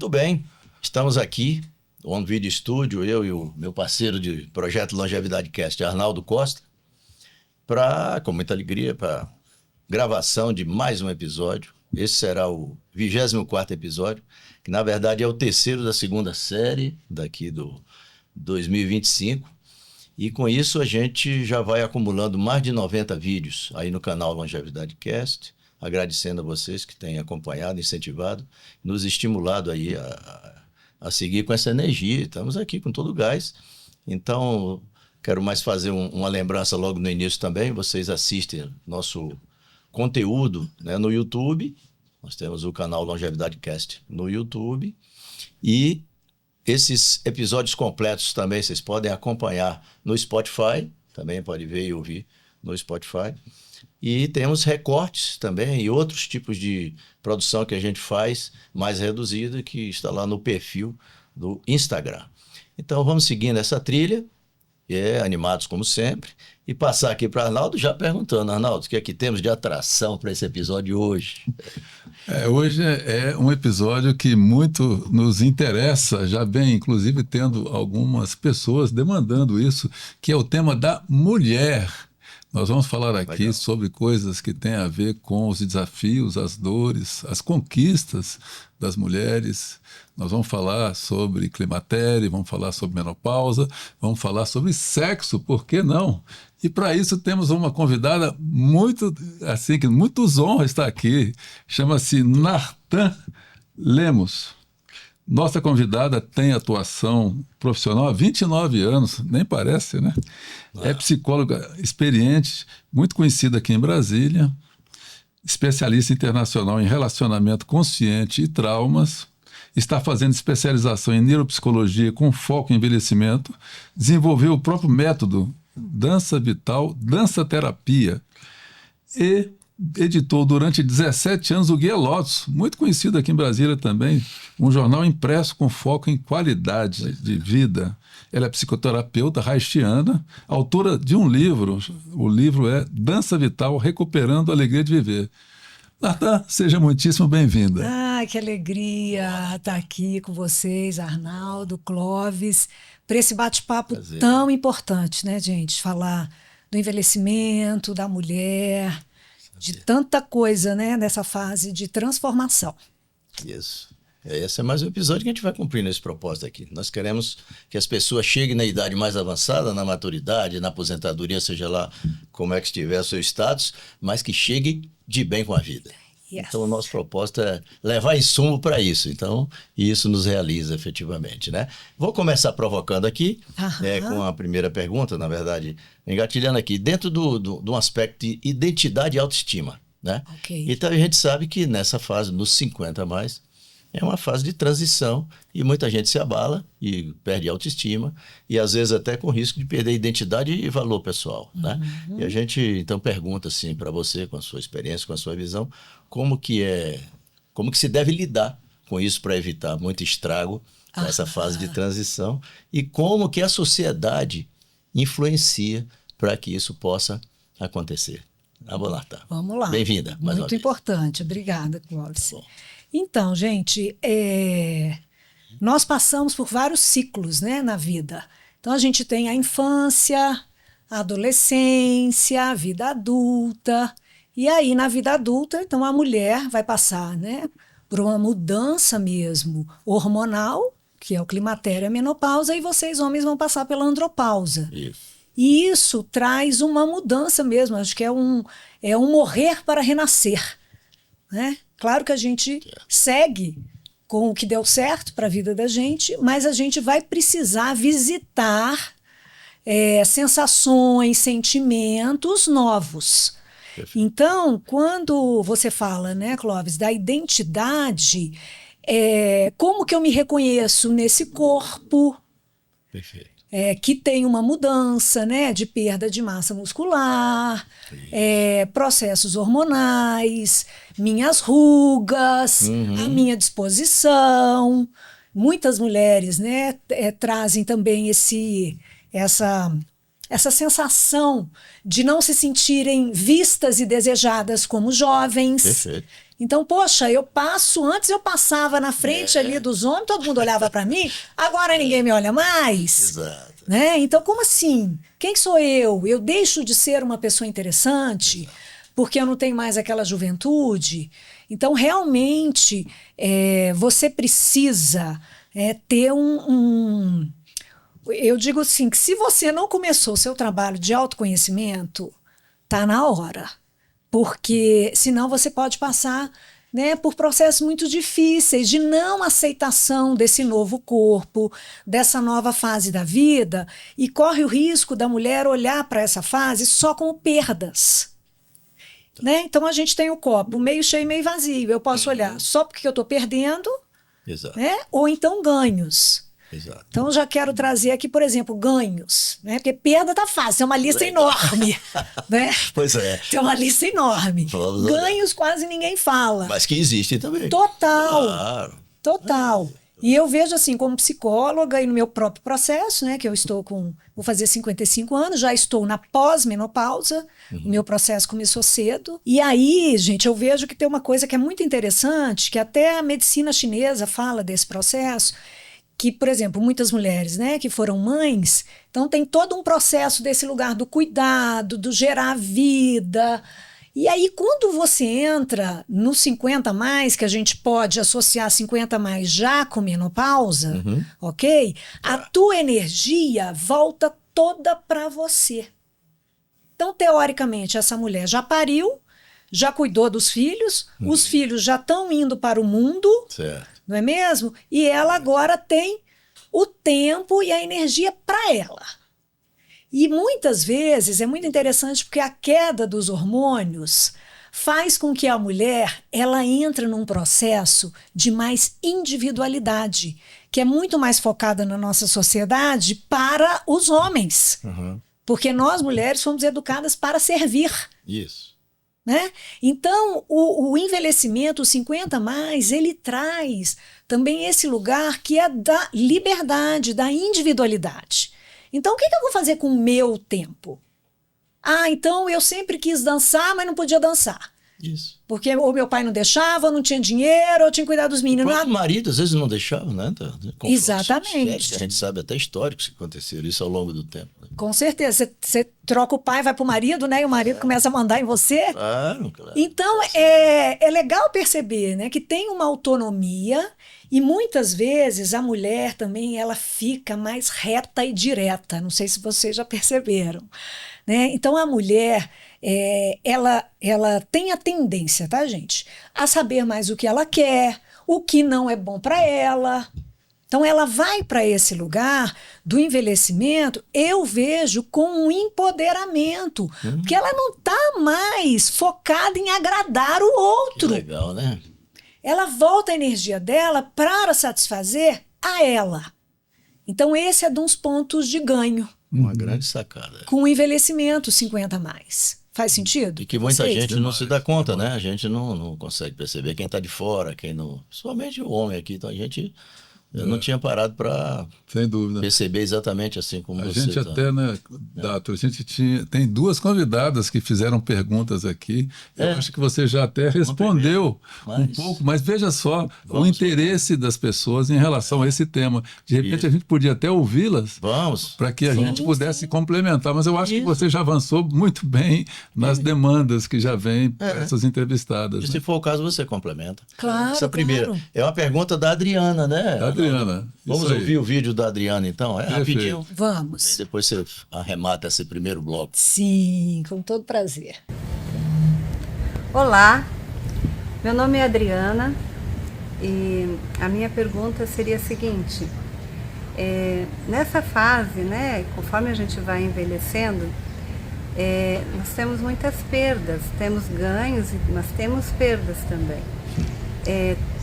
Muito bem, estamos aqui, no Video Studio, eu e o meu parceiro de projeto Longevidade Cast, Arnaldo Costa, com muita alegria, para gravação de mais um episódio. Esse será o 24º episódio, que na verdade é o terceiro da segunda série, daqui do 2025. E com isso a gente já vai acumulando mais de 90 vídeos aí no canal Longevidade Cast, agradecendo a vocês que têm acompanhado, incentivado, nos estimulado aí a seguir com essa energia. Estamos aqui com todo o gás. Então, quero mais fazer uma lembrança logo no início também. Vocês assistem nosso conteúdo, né, no YouTube. Nós temos o canal Longevidade Cast no YouTube. E esses episódios completos também vocês podem acompanhar no Spotify. Também pode ver e ouvir no Spotify. E temos recortes também e outros tipos de produção que a gente faz mais reduzida, que está lá no perfil do Instagram. Então vamos seguindo essa trilha, animados como sempre, e passar aqui para Arnaldo já perguntando: Arnaldo, o que é que temos de atração para esse episódio hoje? Hoje é um episódio que muito nos interessa, já vem inclusive tendo algumas pessoas demandando isso, que é o tema da mulher. Nós vamos falar aqui Legal. sobre coisas que têm a ver com os desafios, as dores, as conquistas das mulheres. Nós vamos falar sobre climatério, vamos falar sobre menopausa, vamos falar sobre sexo, por que não? E para isso temos uma convidada muito, assim, que muitos honra estar aqui. Chama-se Nartan Lemos. Nossa convidada tem atuação profissional há 29 anos, nem parece, né? É psicóloga experiente, muito conhecida aqui em Brasília, especialista internacional em relacionamento consciente e traumas, está fazendo especialização em neuropsicologia com foco em envelhecimento, desenvolveu o próprio método Dança Vital, Dança Terapia e editou durante 17 anos o Guia Lotus, muito conhecido aqui em Brasília também, um jornal impresso com foco em qualidade de vida. Ela é psicoterapeuta haitiana, autora de um livro. O livro é Dança Vital, Recuperando a Alegria de Viver. Nartan, seja muitíssimo bem-vinda. Que alegria estar aqui com vocês, Arnaldo, Clóvis, para esse bate-papo tão importante, né, gente? Falar do envelhecimento, da mulher, de tanta coisa, né, nessa fase de transformação. Isso. Esse é mais um episódio que a gente vai cumprir nesse propósito aqui. Nós queremos que as pessoas cheguem na idade mais avançada, na maturidade, na aposentadoria, seja lá como é que estiver o seu status, mas que cheguem de bem com a vida. Yes. Então, o nosso propósito é levar insumo para isso. Então, isso nos realiza efetivamente, né? Vou começar provocando aqui, com a primeira pergunta, na verdade, engatilhando aqui, dentro do aspecto de identidade e autoestima, né? Okay. Então, a gente sabe que nessa fase, nos 50 a mais, é uma fase de transição e muita gente se abala e perde a autoestima e às vezes até com risco de perder identidade e valor pessoal, né? E a gente então pergunta assim para você, com a sua experiência, com a sua visão, como que se deve lidar com isso para evitar muito estrago nessa fase de transição e como que a sociedade influencia para que isso possa acontecer. Vamos lá. Bem-vinda. Muito importante. Obrigada, Clóvis. Tá. Então, gente, nós passamos por vários ciclos, né, na vida. Então, a gente tem a infância, a adolescência, a vida adulta. E aí, na vida adulta, então, a mulher vai passar, né, por uma mudança mesmo hormonal, que é o climatério e a menopausa, e vocês, homens, vão passar pela andropausa. Isso. E isso traz uma mudança mesmo, acho que é um morrer para renascer, né? Claro que a gente segue com o que deu certo para a vida da gente, mas a gente vai precisar visitar sensações, sentimentos novos. Perfeito. Então, quando você fala, né, Clóvis, da identidade, como que eu me reconheço nesse corpo? Perfeito. Que tem uma mudança, né, de perda de massa muscular, processos hormonais, minhas rugas, a minha disposição. Muitas mulheres, né, trazem também essa sensação de não se sentirem vistas e desejadas como jovens. Perfeito. Então, poxa, antes eu passava na frente ali dos homens, todo mundo olhava para mim, agora ninguém me olha mais. Exato. Né? Então, como assim? Quem sou eu? Eu deixo de ser uma pessoa interessante porque eu não tenho mais aquela juventude? Então, realmente, você precisa ter Eu digo assim, que se você não começou o seu trabalho de autoconhecimento, tá na hora. Porque senão você pode passar, né, por processos muito difíceis de não aceitação desse novo corpo, dessa nova fase da vida, e corre o risco da mulher olhar para essa fase só como perdas. Né? Então a gente tem o copo meio cheio e meio vazio. Eu posso olhar só porque eu estou perdendo, né? Ou então ganhos. Exato. Então, eu já quero trazer aqui, por exemplo, ganhos, né? Porque perda tá fácil, é uma lista enorme, né? Pois é. Tem uma lista enorme. Ganhos quase ninguém fala. Mas que existem também. Total. Claro. Total. E eu vejo assim, como psicóloga e no meu próprio processo, né? Que eu estou vou fazer 55 anos, já estou na pós-menopausa, o meu processo começou cedo. E aí, gente, eu vejo que tem uma coisa que é muito interessante, que até a medicina chinesa fala desse processo, que, por exemplo, muitas mulheres, né, que foram mães, então tem todo um processo desse lugar do cuidado, do gerar vida. E aí, quando você entra no 50 mais, que a gente pode associar 50 mais já com menopausa, ok? A tua energia volta toda para você. Então, teoricamente, essa mulher já pariu, já cuidou dos filhos, os filhos já estão indo para o mundo, certo. Não é mesmo? E ela agora tem o tempo e a energia para ela. E muitas vezes é muito interessante porque a queda dos hormônios faz com que a mulher ela entre num processo de mais individualidade, que é muito mais focada na nossa sociedade para os homens. Porque nós, mulheres, fomos educadas para servir. Isso. Né? Então, o envelhecimento, o 50 mais, ele traz também esse lugar que é da liberdade, da individualidade. Então, o que eu vou fazer com o meu tempo? Então eu sempre quis dançar, mas não podia dançar. Isso. Porque ou meu pai não deixava, ou não tinha dinheiro, ou tinha que cuidar dos meninos. O marido, às vezes, não deixava, né? Exatamente. A gente sabe até históricos que aconteceram isso ao longo do tempo. Né? Com certeza. Você troca o pai, vai pro marido, né? E o marido começa a mandar em você. Claro. Então, é legal perceber, né, que tem uma autonomia e muitas vezes a mulher também ela fica mais reta e direta. Não sei se vocês já perceberam. Né? Então, a mulher... ela tem a tendência, tá, gente, a saber mais o que ela quer, o que não é bom para ela. Então, ela vai para esse lugar do envelhecimento, eu vejo com um empoderamento, porque ela não está mais focada em agradar o outro. Que legal, né? Ela volta a energia dela para satisfazer a ela. Então, esse é de uns pontos de ganho. Uma grande sacada. Com o envelhecimento 50 mais. Faz sentido? E que muita gente não se dá conta, né? A gente não consegue perceber quem está de fora, quem não... Somente o homem aqui, então a gente... Eu não tinha parado para perceber exatamente assim como você. A gente até, né, Dato, a gente tem duas convidadas que fizeram perguntas aqui. Eu acho que você já até respondeu um pouco, mas veja só o interesse das pessoas em relação a esse tema. De repente a gente podia até ouvi-las para que a gente pudesse complementar, mas eu acho que você já avançou muito bem nas demandas que já vêm para essas entrevistadas. E se for o caso, você complementa. Claro, essa primeira é uma pergunta da Adriana, né? Vamos ouvir o vídeo da Adriana, então? Rapidinho. Vamos. E depois você arremata esse primeiro bloco. Sim, com todo prazer. Olá, meu nome é Adriana e a minha pergunta seria a seguinte. Nessa fase, né, conforme a gente vai envelhecendo, nós temos muitas perdas, temos ganhos, mas temos perdas também.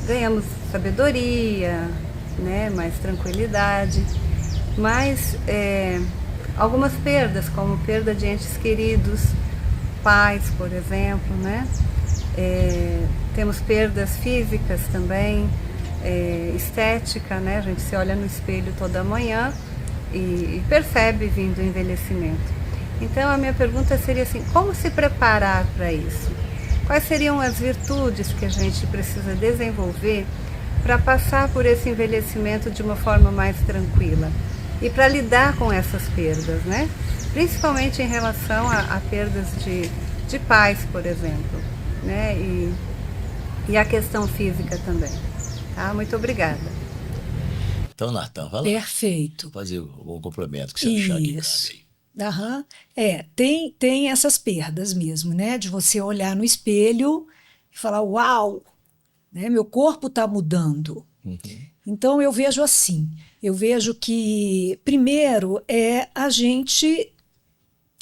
Ganhamos sabedoria, né, mais tranquilidade, mas algumas perdas, como perda de entes queridos, pais, por exemplo, né? Temos perdas físicas também, estética, né? A gente se olha no espelho toda manhã e percebe vindo o envelhecimento. Então a minha pergunta seria assim, como se preparar para isso? quais seriam as virtudes que a gente precisa desenvolver para passar por esse envelhecimento de uma forma mais tranquila e para lidar com essas perdas, né? Principalmente em relação a perdas de pais, por exemplo, né? E a questão física também. Tá? Muito obrigada. Então, Natan, vai lá. Perfeito. Fazer o complemento que você achar que Isso. cabe aí. Aham. Tem essas perdas mesmo, né? De você olhar no espelho e falar, uau, né? Meu corpo está mudando. Então eu vejo assim, eu vejo que primeiro é a gente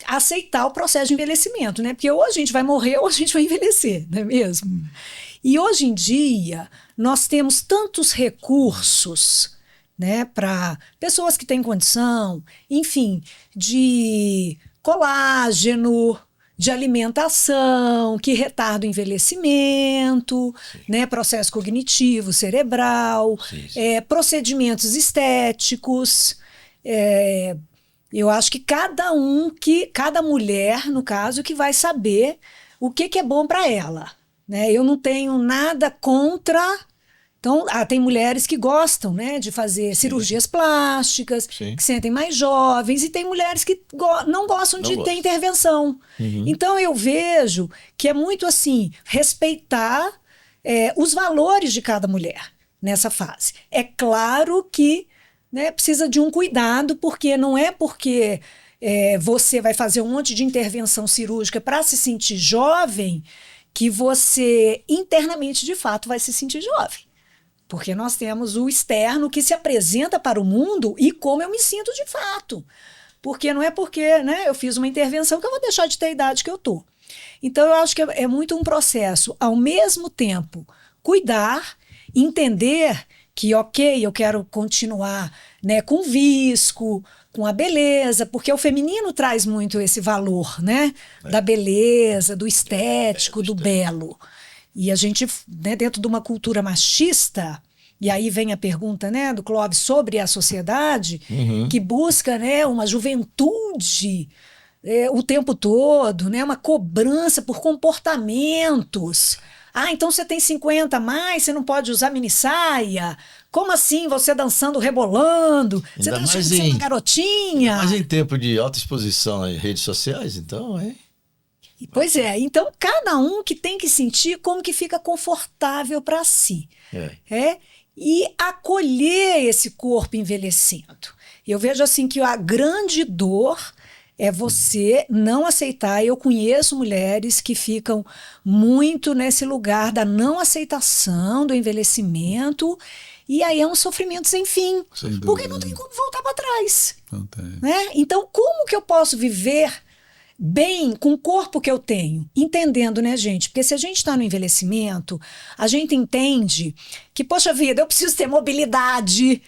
aceitar o processo de envelhecimento, né? Porque ou a gente vai morrer ou a gente vai envelhecer, não é mesmo? E hoje em dia nós temos tantos recursos, né, para pessoas que têm condição, enfim, de colágeno, de alimentação, que retarda o envelhecimento, né, processo cognitivo, cerebral, procedimentos estéticos. Eu acho que cada mulher, no caso, que vai saber o que é bom para ela, né? Eu não tenho nada contra. Então, tem mulheres que gostam, né, de fazer cirurgias plásticas, que sentem mais jovens, e tem mulheres que não gostam de ter intervenção. Então, eu vejo que é muito assim, respeitar os valores de cada mulher nessa fase. É claro que, né, precisa de um cuidado, porque não é porque você vai fazer um monte de intervenção cirúrgica para se sentir jovem que você internamente, de fato, vai se sentir jovem. Porque nós temos o externo que se apresenta para o mundo e como eu me sinto de fato. Porque não é porque, né, eu fiz uma intervenção que eu vou deixar de ter a idade que eu tô. Então, eu acho que é muito um processo, ao mesmo tempo, cuidar, entender que, ok, eu quero continuar, né, com visco, com a beleza, porque o feminino traz muito esse valor, né, da beleza, do estético, do belo. E a gente, né, dentro de uma cultura machista, e aí vem a pergunta, né, do Clóvis sobre a sociedade, que busca, né, uma juventude o tempo todo, né, uma cobrança por comportamentos. Ah, então você tem 50 a mais, você não pode usar minissaia? Como assim você dançando, rebolando? Você tá achando que você é uma garotinha? Mas em tempo de alta exposição em redes sociais, então, hein? Pois é, então cada um que tem que sentir como que fica confortável para si. E acolher esse corpo envelhecendo. Eu vejo assim que a grande dor é você não aceitar. Eu conheço mulheres que ficam muito nesse lugar da não aceitação do envelhecimento, e aí é um sofrimento sem fim, porque não tem como voltar para trás. Não tem. Né? Então, como que eu posso viver bem com o corpo que eu tenho? Entendendo, né, gente? Porque se a gente está no envelhecimento, a gente entende que, poxa vida, eu preciso ter mobilidade,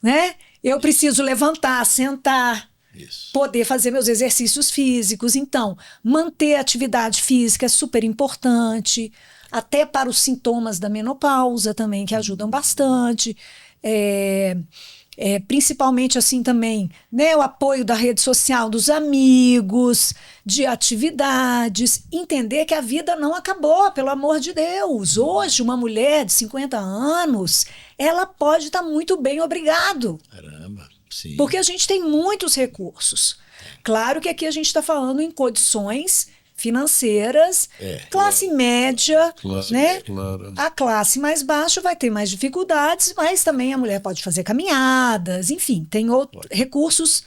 né? Eu preciso levantar, sentar, poder fazer meus exercícios físicos. Então, manter a atividade física é super importante, até para os sintomas da menopausa também, que ajudam bastante. Principalmente assim também, né, o apoio da rede social, dos amigos, de atividades, entender que a vida não acabou, pelo amor de Deus. Hoje, uma mulher de 50 anos, ela pode estar muito bem, obrigado. Caramba, sim. Porque a gente tem muitos recursos. Claro que aqui a gente está falando em condições financeiras, classe média, né? A classe mais baixa vai ter mais dificuldades, mas também a mulher pode fazer caminhadas, enfim, tem recursos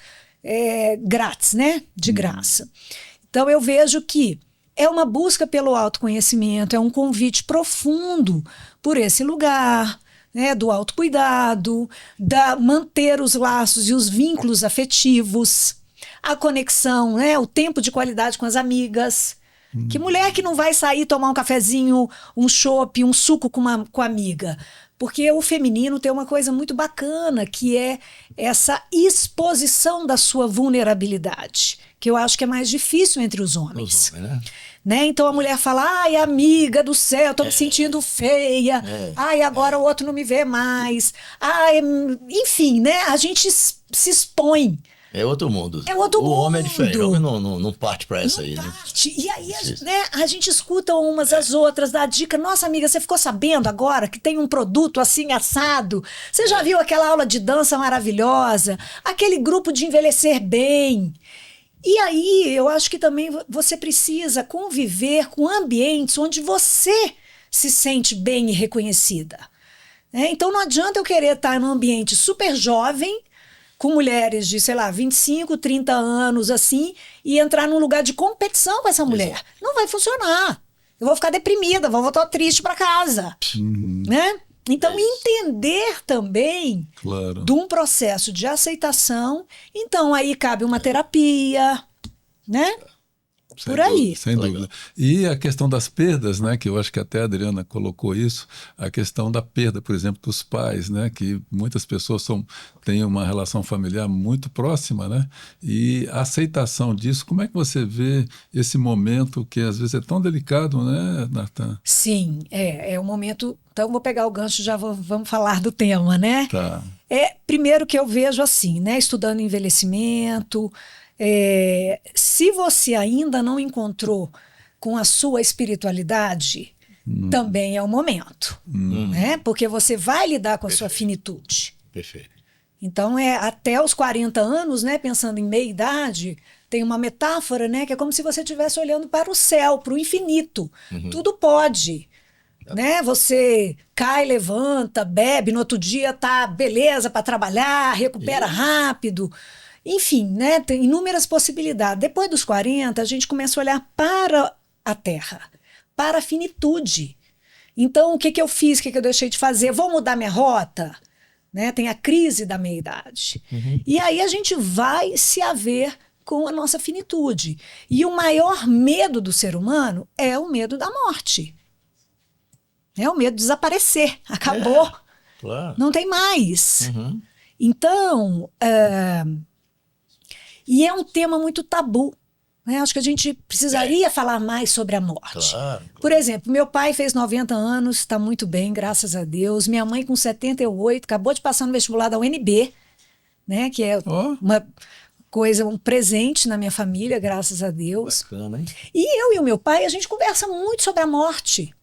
grátis, né? De graça. Então eu vejo que é uma busca pelo autoconhecimento, é um convite profundo por esse lugar, né, do autocuidado, manter os laços e os vínculos afetivos, a conexão, né, o tempo de qualidade com as amigas. Que mulher que não vai sair tomar um cafezinho, um chopp, um suco com a amiga? Porque o feminino tem uma coisa muito bacana, que é essa exposição da sua vulnerabilidade, que eu acho que é mais difícil entre os homens. Né? Então a mulher fala, ai, amiga do céu, tô me sentindo feia, ai, agora o outro não me vê mais, ai, enfim, né? A gente se expõe É outro mundo. É outro o homem é mundo. diferente. O homem não parte para essa aí, né? E aí, né, a gente escuta umas às outras, dá dica. Nossa, amiga, você ficou sabendo agora que tem um produto assim assado? Você já viu aquela aula de dança maravilhosa? Aquele grupo de envelhecer bem? E aí, eu acho que também você precisa conviver com ambientes onde você se sente bem e reconhecida. Então, não adianta eu querer estar num ambiente super jovem, com mulheres de, sei lá, 25, 30 anos, assim, e entrar num lugar de competição com essa mulher. Exato. Não vai funcionar. Eu vou ficar deprimida, vou voltar triste para casa. Né? Então, entender também Claro. de um processo de aceitação. Então, aí cabe uma terapia, né? Por aí. Sem dúvida. E a questão das perdas, né, que eu acho que até a Adriana colocou isso, a questão da perda, por exemplo, dos pais, né, que muitas pessoas têm uma relação familiar muito próxima, né, e a aceitação disso, como é que você vê esse momento que às vezes é tão delicado, né, Natan? Sim, é um momento. Então, vou pegar o gancho e já vamos falar do tema, né? Tá. Primeiro que eu vejo assim, né, estudando envelhecimento. Se você ainda não encontrou com a sua espiritualidade, também é o momento, né? Porque você vai lidar com a sua finitude. Perfeito. Então, até os 40 anos, né, pensando em meia-idade, tem uma metáfora, né, que é como se você estivesse olhando para o céu, para o infinito. Tudo pode. Né? Você cai, levanta, bebe, no outro dia tá beleza para trabalhar, recupera rápido. Enfim, né? Tem inúmeras possibilidades. Depois dos 40, a gente começa a olhar para a Terra, para a finitude. Então, o que eu fiz, o que eu deixei de fazer? Vou mudar minha rota? Né? Tem a crise da meia-idade. E aí a gente vai se haver com a nossa finitude. E o maior medo do ser humano é o medo da morte. É o medo de desaparecer. Acabou. Claro. Não tem mais. Então, e é um tema muito tabu. Né? Acho que a gente precisaria falar mais sobre a morte. Claro. Por exemplo, meu pai fez 90 anos, está muito bem, graças a Deus. Minha mãe com 78, acabou de passar no vestibular da UNB, né? Que é uma coisa, um presente na minha família, graças a Deus. Bacana, hein? E eu e o meu pai, a gente conversa muito sobre a morte.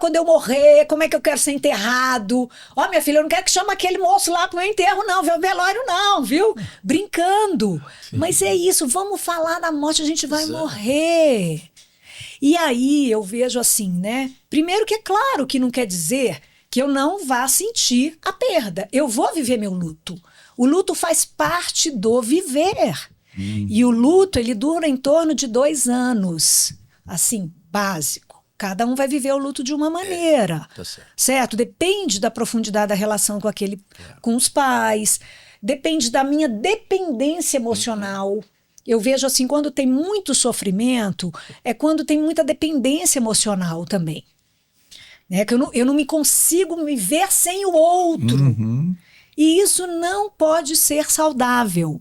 Quando eu morrer, como é que eu quero ser enterrado? Minha filha, eu não quero que chame aquele moço lá pro meu enterro, não, viu? Velório não, viu? Brincando. Sim. Mas é isso, vamos falar da morte, a gente vai morrer. E aí eu vejo assim, né? Primeiro que é claro que não quer dizer que eu não vá sentir a perda. Eu vou viver meu luto. O luto faz parte do viver. E o luto, ele dura em torno de 2 anos. Assim, básico. Cada um vai viver o luto de uma maneira, tá certo? Depende da profundidade da relação com os pais, depende da minha dependência emocional. Eu vejo assim, quando tem muito sofrimento, é quando tem muita dependência emocional também. Né? Que eu não me consigo me ver sem o outro. E isso não pode ser saudável.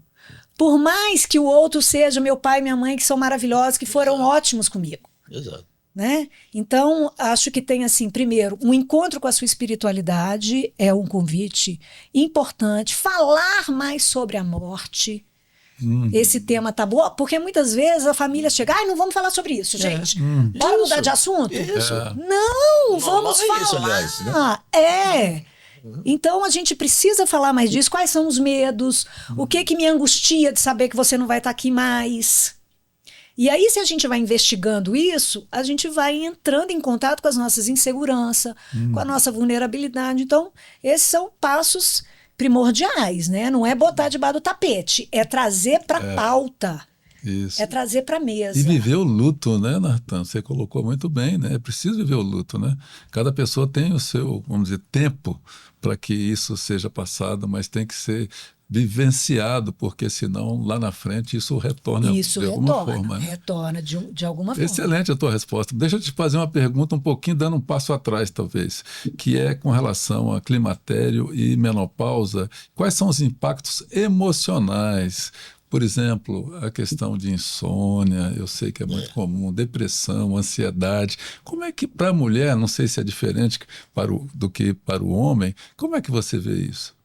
Por mais que o outro seja meu pai e minha mãe, que são maravilhosos, que foram ótimos comigo. Exato. Né? Então, acho que tem assim, primeiro, um encontro com a sua espiritualidade é um convite importante. Falar mais sobre a morte. Esse tema tabu, porque muitas vezes a família chega, não vamos falar sobre isso, gente. Bora mudar de assunto? Isso. Não, vamos falar. Isso, aliás, né? Então a gente precisa falar mais disso. Quais são os medos? O que me angustia de saber que você não vai estar aqui mais? E aí, se a gente vai investigando isso, a gente vai entrando em contato com as nossas inseguranças, com a nossa vulnerabilidade. Então, esses são passos primordiais, né? Não é botar debaixo do tapete, é trazer para a pauta. Isso. É trazer para a mesa. E viver o luto, né, Natan? Você colocou muito bem, né? É preciso viver o luto, né? Cada pessoa tem o seu, vamos dizer, tempo para que isso seja passado, mas tem que ser vivenciado, porque senão lá na frente isso retorna de alguma forma. Né? Retorna de alguma forma. Excelente a tua resposta. Deixa eu te fazer uma pergunta um pouquinho, dando um passo atrás talvez, que é com relação a climatério e menopausa. Quais são os impactos emocionais? Por exemplo, a questão de insônia, eu sei que é muito comum, depressão, ansiedade. Como é que para a mulher, não sei se é diferente do que para o homem, como é que você vê isso?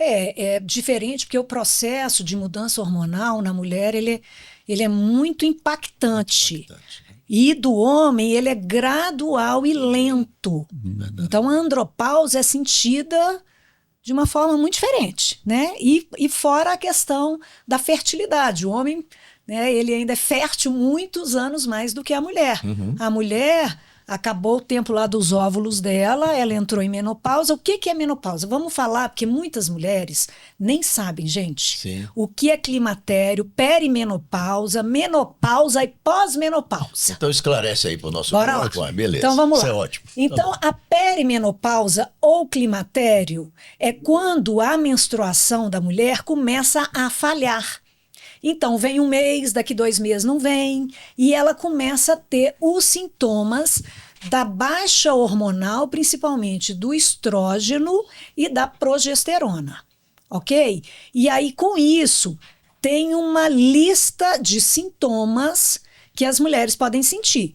É diferente porque o processo de mudança hormonal na mulher, ele é muito impactante. E do homem, ele é gradual e lento. Então, a andropausa é sentida de uma forma muito diferente, né? E fora a questão da fertilidade. O homem, né, ele ainda é fértil muitos anos mais do que a mulher. A mulher acabou o tempo lá dos óvulos dela, ela entrou em menopausa. O que é menopausa? Vamos falar, porque muitas mulheres nem sabem, gente, Sim. o que é climatério, perimenopausa, menopausa e pós-menopausa. Então esclarece aí para o nosso Bora lá. público. Beleza. Então vamos lá. Isso é ótimo. Então a perimenopausa ou climatério é quando a menstruação da mulher começa a falhar. Então vem um mês, daqui 2 meses não vem, e ela começa a ter os sintomas da baixa hormonal, principalmente do estrógeno e da progesterona, ok? E aí com isso tem uma lista de sintomas que as mulheres podem sentir.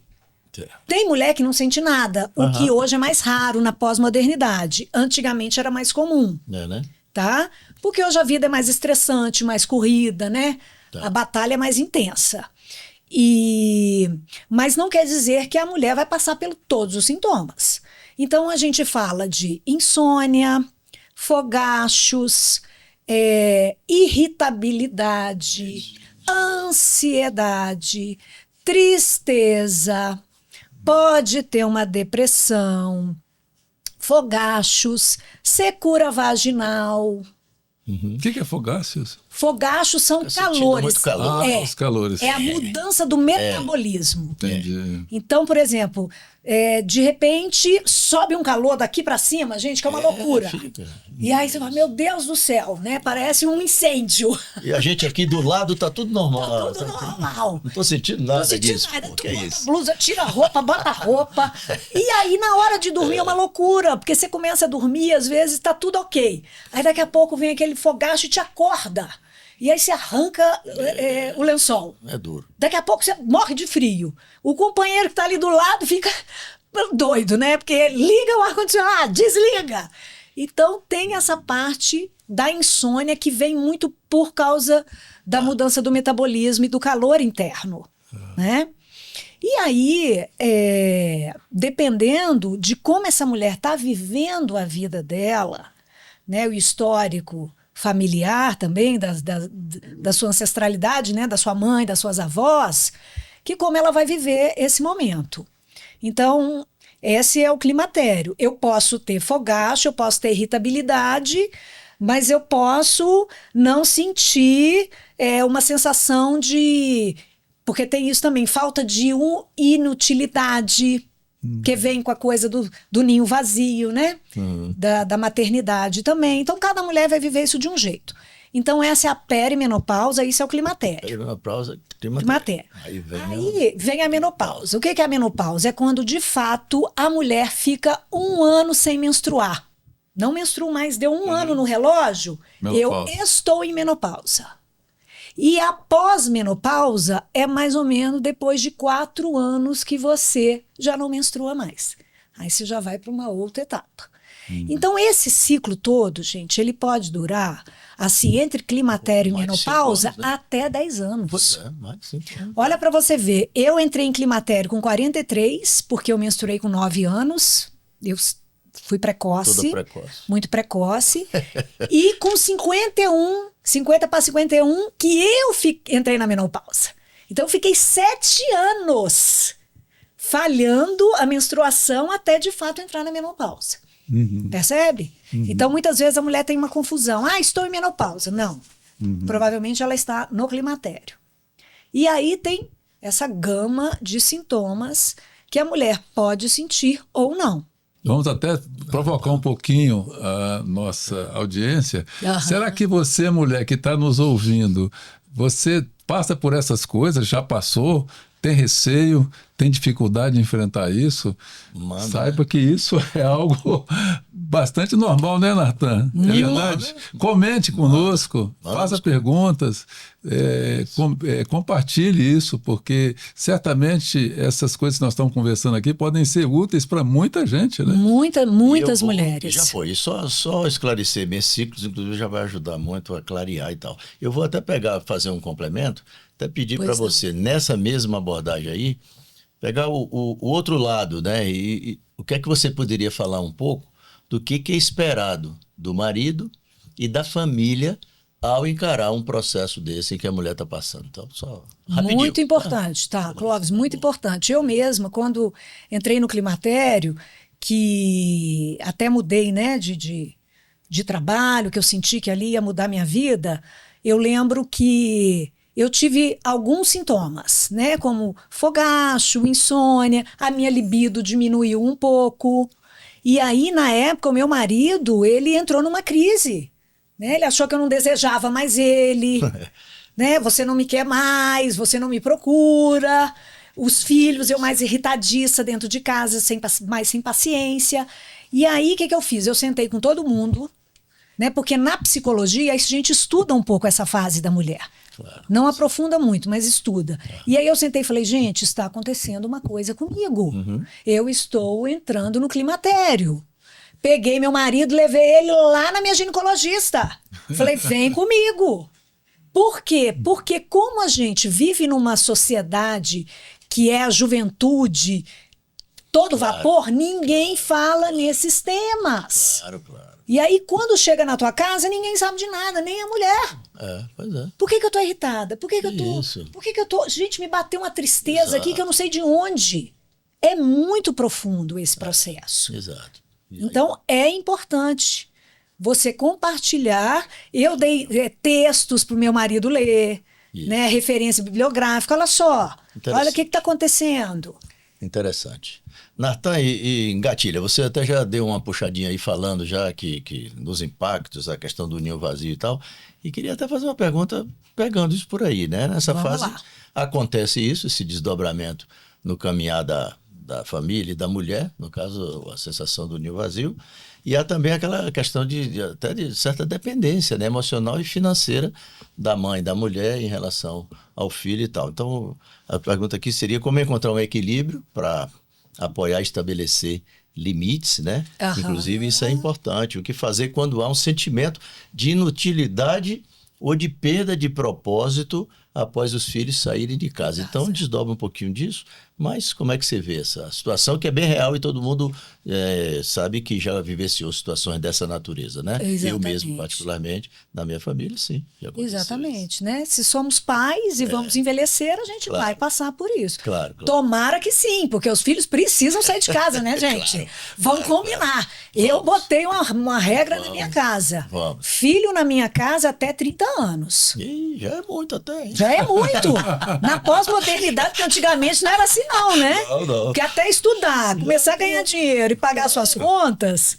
Tem mulher que não sente nada, o que hoje é mais raro na pós-modernidade. Antigamente era mais comum, Né? tá? Porque hoje a vida é mais estressante, mais corrida, né? A batalha é mais intensa. Mas não quer dizer que a mulher vai passar por todos os sintomas. Então a gente fala de insônia, fogachos, irritabilidade, ansiedade, tristeza, pode ter uma depressão, fogachos, secura vaginal. O que é fogáceos? Fogachos são Sentindo calores. muito calor. Os calores. É a mudança do metabolismo. Entendi. Então, por exemplo, de repente sobe um calor daqui para cima, gente, que é uma loucura. E aí você fala, meu Deus do céu, né? Parece um incêndio. E a gente aqui do lado tá tudo normal. Tudo normal. Não tô sentindo nada Não senti disso. nada. Pô, Tu que é bota isso? a blusa, tira a roupa, bota a roupa. E aí, na hora de dormir, é uma loucura. Porque você começa a dormir, às vezes tá tudo ok. Aí daqui a pouco vem aquele fogacho e te acorda. E aí você arranca o lençol. É duro. Daqui a pouco você morre de frio. O companheiro que tá ali do lado fica doido, né? Porque liga o ar-condicionado, desliga. Então tem essa parte da insônia que vem muito por causa da mudança do metabolismo e do calor interno, né? E aí, dependendo de como essa mulher está vivendo a vida dela, né, o histórico familiar também, da sua ancestralidade, né, da sua mãe, das suas avós, que como ela vai viver esse momento. Então, esse é o climatério. Eu posso ter fogacho, eu posso ter irritabilidade, mas eu posso não sentir uma sensação de... Porque tem isso também, falta de inutilidade, que vem com a coisa do ninho vazio, né? Da maternidade também. Então, cada mulher vai viver isso de um jeito. Então, essa é a perimenopausa, isso é o climatério. Perimenopausa, Climatério. Aí vem a menopausa. O que é a menopausa? É quando, de fato, a mulher fica 1 ano sem menstruar. Não menstruo mais, deu 1 ano no relógio, Menopausa. eu estou em menopausa. E a pós-menopausa é mais ou menos depois de 4 anos que você já não menstrua mais. Aí você já vai para uma outra etapa. Então, esse ciclo todo, gente, ele pode durar, assim, entre climatério e Mais de 5 menopausa, anos, né? até 10 anos. Mais de 5 anos. Olha para você ver, eu entrei em climatério com 43, porque eu menstruei com 9 anos. Eu fui precoce. Toda precoce. Muito precoce. E com 51, 50 para 51, que eu entrei na menopausa. Então eu fiquei 7 anos falhando a menstruação até de fato entrar na menopausa. Percebe? Então muitas vezes a mulher tem uma confusão. Ah, estou em menopausa. Não. Provavelmente ela está no climatério. E aí tem essa gama de sintomas que a mulher pode sentir ou não. Vamos até provocar um pouquinho a nossa audiência. Aham. Será que você, mulher que está nos ouvindo, você passa por essas coisas, já passou, tem receio, tem dificuldade de enfrentar isso, saiba que isso é algo bastante normal, né, Natan? É verdade? Comente conosco, faça perguntas, compartilhe isso, porque certamente essas coisas que nós estamos conversando aqui podem ser úteis para muita gente, né? Muitas mulheres. Já foi. Só esclarecer meus ciclos, inclusive, já vai ajudar muito a clarear e tal. Eu vou até fazer um complemento, até pedir para você, nessa mesma abordagem aí, pegar o outro lado, né? E o que é que você poderia falar um pouco do que é esperado do marido e da família ao encarar um processo desse em que a mulher está passando. Então, só rapidinho. Muito importante, tá, Clóvis, muito importante. Eu mesma, quando entrei no climatério, que até mudei, né, de trabalho, que eu senti que ali ia mudar minha vida, eu lembro que eu tive alguns sintomas, né, como fogacho, insônia, a minha libido diminuiu um pouco. E aí, na época, o meu marido, ele entrou numa crise, né? Ele achou que eu não desejava mais ele, né? Você não me quer mais, você não me procura. Os filhos, eu mais irritadiça dentro de casa, mais sem paciência. E aí, o que eu fiz? Eu sentei com todo mundo, né? Porque na psicologia, a gente estuda um pouco essa fase da mulher. Claro. Não aprofunda muito, mas estuda. E aí eu sentei e falei, gente, está acontecendo uma coisa comigo. Eu estou entrando no climatério. Peguei meu marido, levei ele lá na minha ginecologista. Falei, vem comigo. Por quê? Porque como a gente vive numa sociedade que é a juventude, todo vapor, ninguém fala nesses temas. Claro. E aí, quando chega na tua casa, ninguém sabe de nada, nem a mulher. Pois é. Por que eu tô irritada? Por que eu tô... Gente, me bateu uma tristeza aqui que eu não sei de onde. É muito profundo esse processo. Exato. Então, é importante você compartilhar. Eu dei textos para o meu marido ler, né, referência bibliográfica. Olha só, olha o que está acontecendo. Interessante. Natan e Engatilha, você até já deu uma puxadinha aí falando já que nos impactos, a questão do ninho vazio e tal, e queria até fazer uma pergunta pegando isso por aí, né? Nessa fase acontece isso, esse desdobramento no caminhar da família e da mulher, no caso a sensação do ninho vazio, e há também aquela questão até de certa dependência, né, emocional e financeira da mãe, da mulher em relação ao filho e tal. Então, a pergunta aqui seria como encontrar um equilíbrio para apoiar e estabelecer limites, né? Inclusive, isso é importante. O que fazer quando há um sentimento de inutilidade ou de perda de propósito após os filhos saírem de casa. Então, desdobra um pouquinho disso, mas como é que você vê essa situação que é bem real e todo mundo sabe que já vivenciou situações dessa natureza, né? Exatamente. Eu mesmo, particularmente, na minha família, sim. Exatamente, né? Se somos pais e vamos envelhecer, a gente vai passar por isso. Claro. Tomara que sim, porque os filhos precisam sair de casa, né, gente? Vamos combinar. Eu botei uma regra na minha casa. Filho na minha casa até 30 anos. Ih, já é muito até, hein? Já é muito. Na pós-modernidade, que antigamente não era assim não, né? Não. Porque até estudar, começar a ganhar dinheiro e pagar suas contas,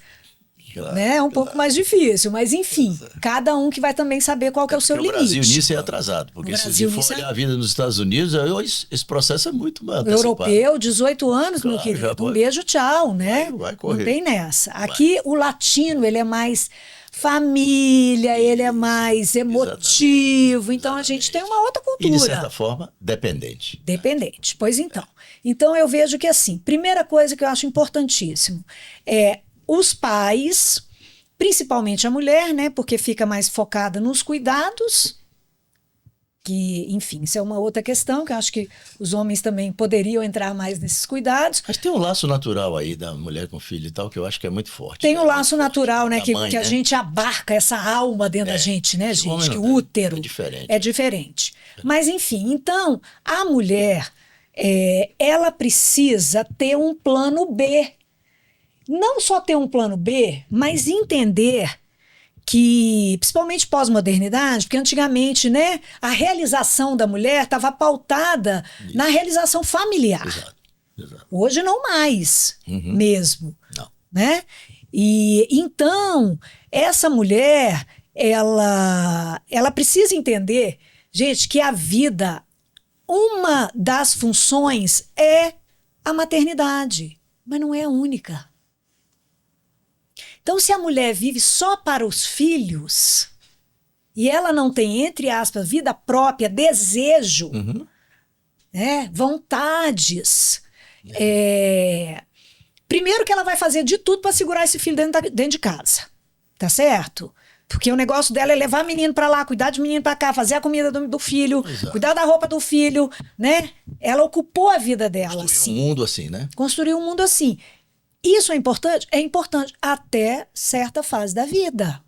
né? É um pouco mais difícil. Mas, enfim, cada um que vai também saber qual que é o seu limite. O Brasil nisso é atrasado. Porque se for olhar a vida nos Estados Unidos, esse processo é muito mais antecipado. Europeu, 18 anos, meu querido. Um beijo, tchau, né? Vai correr. Não tem nessa. Aqui, o latino, ele é mais família, ele é mais emotivo. Então, a gente tem uma outra cultura. E, de certa forma, dependente. Dependente. Pois então. Então, eu vejo que, assim, primeira coisa que eu acho importantíssimo é os pais, principalmente a mulher, né? Porque fica mais focada nos cuidados, que, enfim, isso é uma outra questão, que eu acho que os homens também poderiam entrar mais nesses cuidados. Mas tem um laço natural aí da mulher com filho e tal, que eu acho que é muito forte. Tem um laço natural, né? Mãe, que a gente abarca essa alma dentro da gente, né, gente? Que o útero é diferente. Mas, enfim, então, a mulher, ela precisa ter um plano B. Não só ter um plano B, mas entender que, principalmente pós-modernidade, porque antigamente, né, a realização da mulher estava pautada na realização familiar. Exato. Hoje não mais, mesmo. Não. Né? E então, essa mulher, ela precisa entender, gente, que a vida, uma das funções é a maternidade, mas não é a única. Então, se a mulher vive só para os filhos e ela não tem, entre aspas, vida própria, desejo, né, vontades, primeiro que ela vai fazer de tudo para segurar esse filho dentro de casa, tá certo? Porque o negócio dela é levar menino para lá, cuidar de menino para cá, fazer a comida do filho, cuidar da roupa do filho, né? Ela ocupou a vida dela assim. Construiu um mundo assim, né? Construiu um mundo assim. Isso é importante? É importante até certa fase da vida.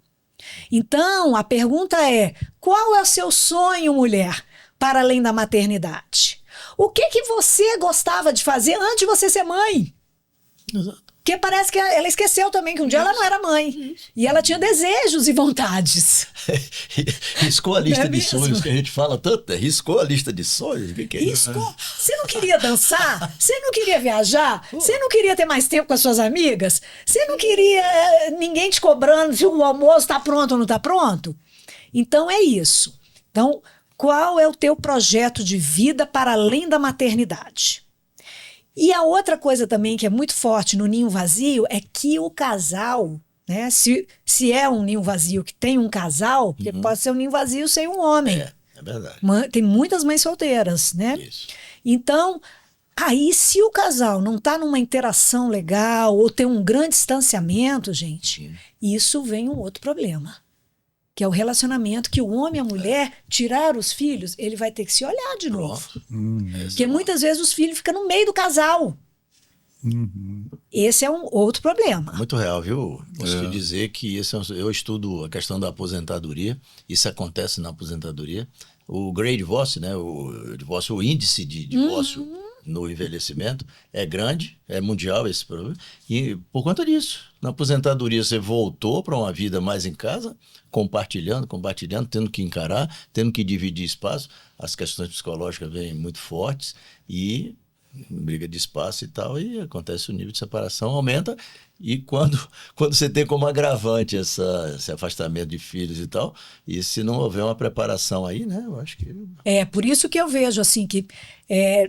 Então, a pergunta é, qual é o seu sonho, mulher, para além da maternidade? O que você gostava de fazer antes de você ser mãe? Exato. Porque parece que ela esqueceu também que um dia ela não era mãe. E ela tinha desejos e vontades. Riscou a lista Não é de mesmo? sonhos que a gente fala tanto. Riscou a lista de sonhos? O que é isso? Você não queria dançar? Você não queria viajar? Você não queria ter mais tempo com as suas amigas? Você não queria ninguém te cobrando se o almoço está pronto ou não está pronto? Então é isso. Então, qual é o teu projeto de vida para além da maternidade? E a outra coisa também que é muito forte no ninho vazio é que o casal, né, se é um ninho vazio que tem um casal, porque pode ser um ninho vazio sem um homem. É verdade. Tem muitas mães solteiras, né? Isso. Então, aí se o casal não está numa interação legal ou tem um grande distanciamento, gente, isso vem um outro problema. Que é o relacionamento que o homem e a mulher tirar os filhos, ele vai ter que se olhar de novo. Porque muitas vezes os filhos ficam no meio do casal. Esse é um outro problema. Muito real, viu? Posso te dizer que eu estudo a questão da aposentadoria. Isso acontece na aposentadoria. O Great Divorce, né? O índice de divórcio no envelhecimento é grande, é mundial esse problema. E por conta disso, na aposentadoria você voltou para uma vida mais em casa, compartilhando, tendo que encarar, tendo que dividir espaço. As questões psicológicas vêm muito fortes e briga de espaço e tal, e acontece o nível de separação, aumenta, e quando você tem como agravante esse afastamento de filhos e tal, e se não houver uma preparação aí, né, eu acho que... É, por isso que eu vejo, assim, que,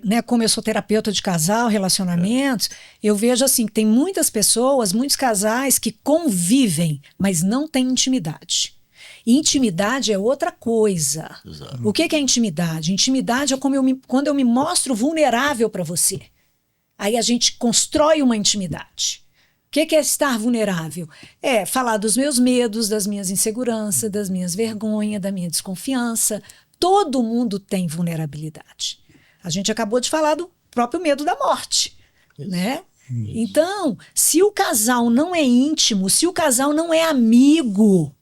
né, como eu sou terapeuta de casal, relacionamentos, eu vejo, assim, que tem muitas pessoas, muitos casais que convivem, mas não têm intimidade. E intimidade é outra coisa. Exato. O que é intimidade? Intimidade é quando eu me mostro vulnerável para você. Aí a gente constrói uma intimidade. O que é estar vulnerável? É falar dos meus medos, das minhas inseguranças, das minhas vergonhas, da minha desconfiança. Todo mundo tem vulnerabilidade. A gente acabou de falar do próprio medo da morte, né? Então, se o casal não é íntimo, se o casal não é amigo...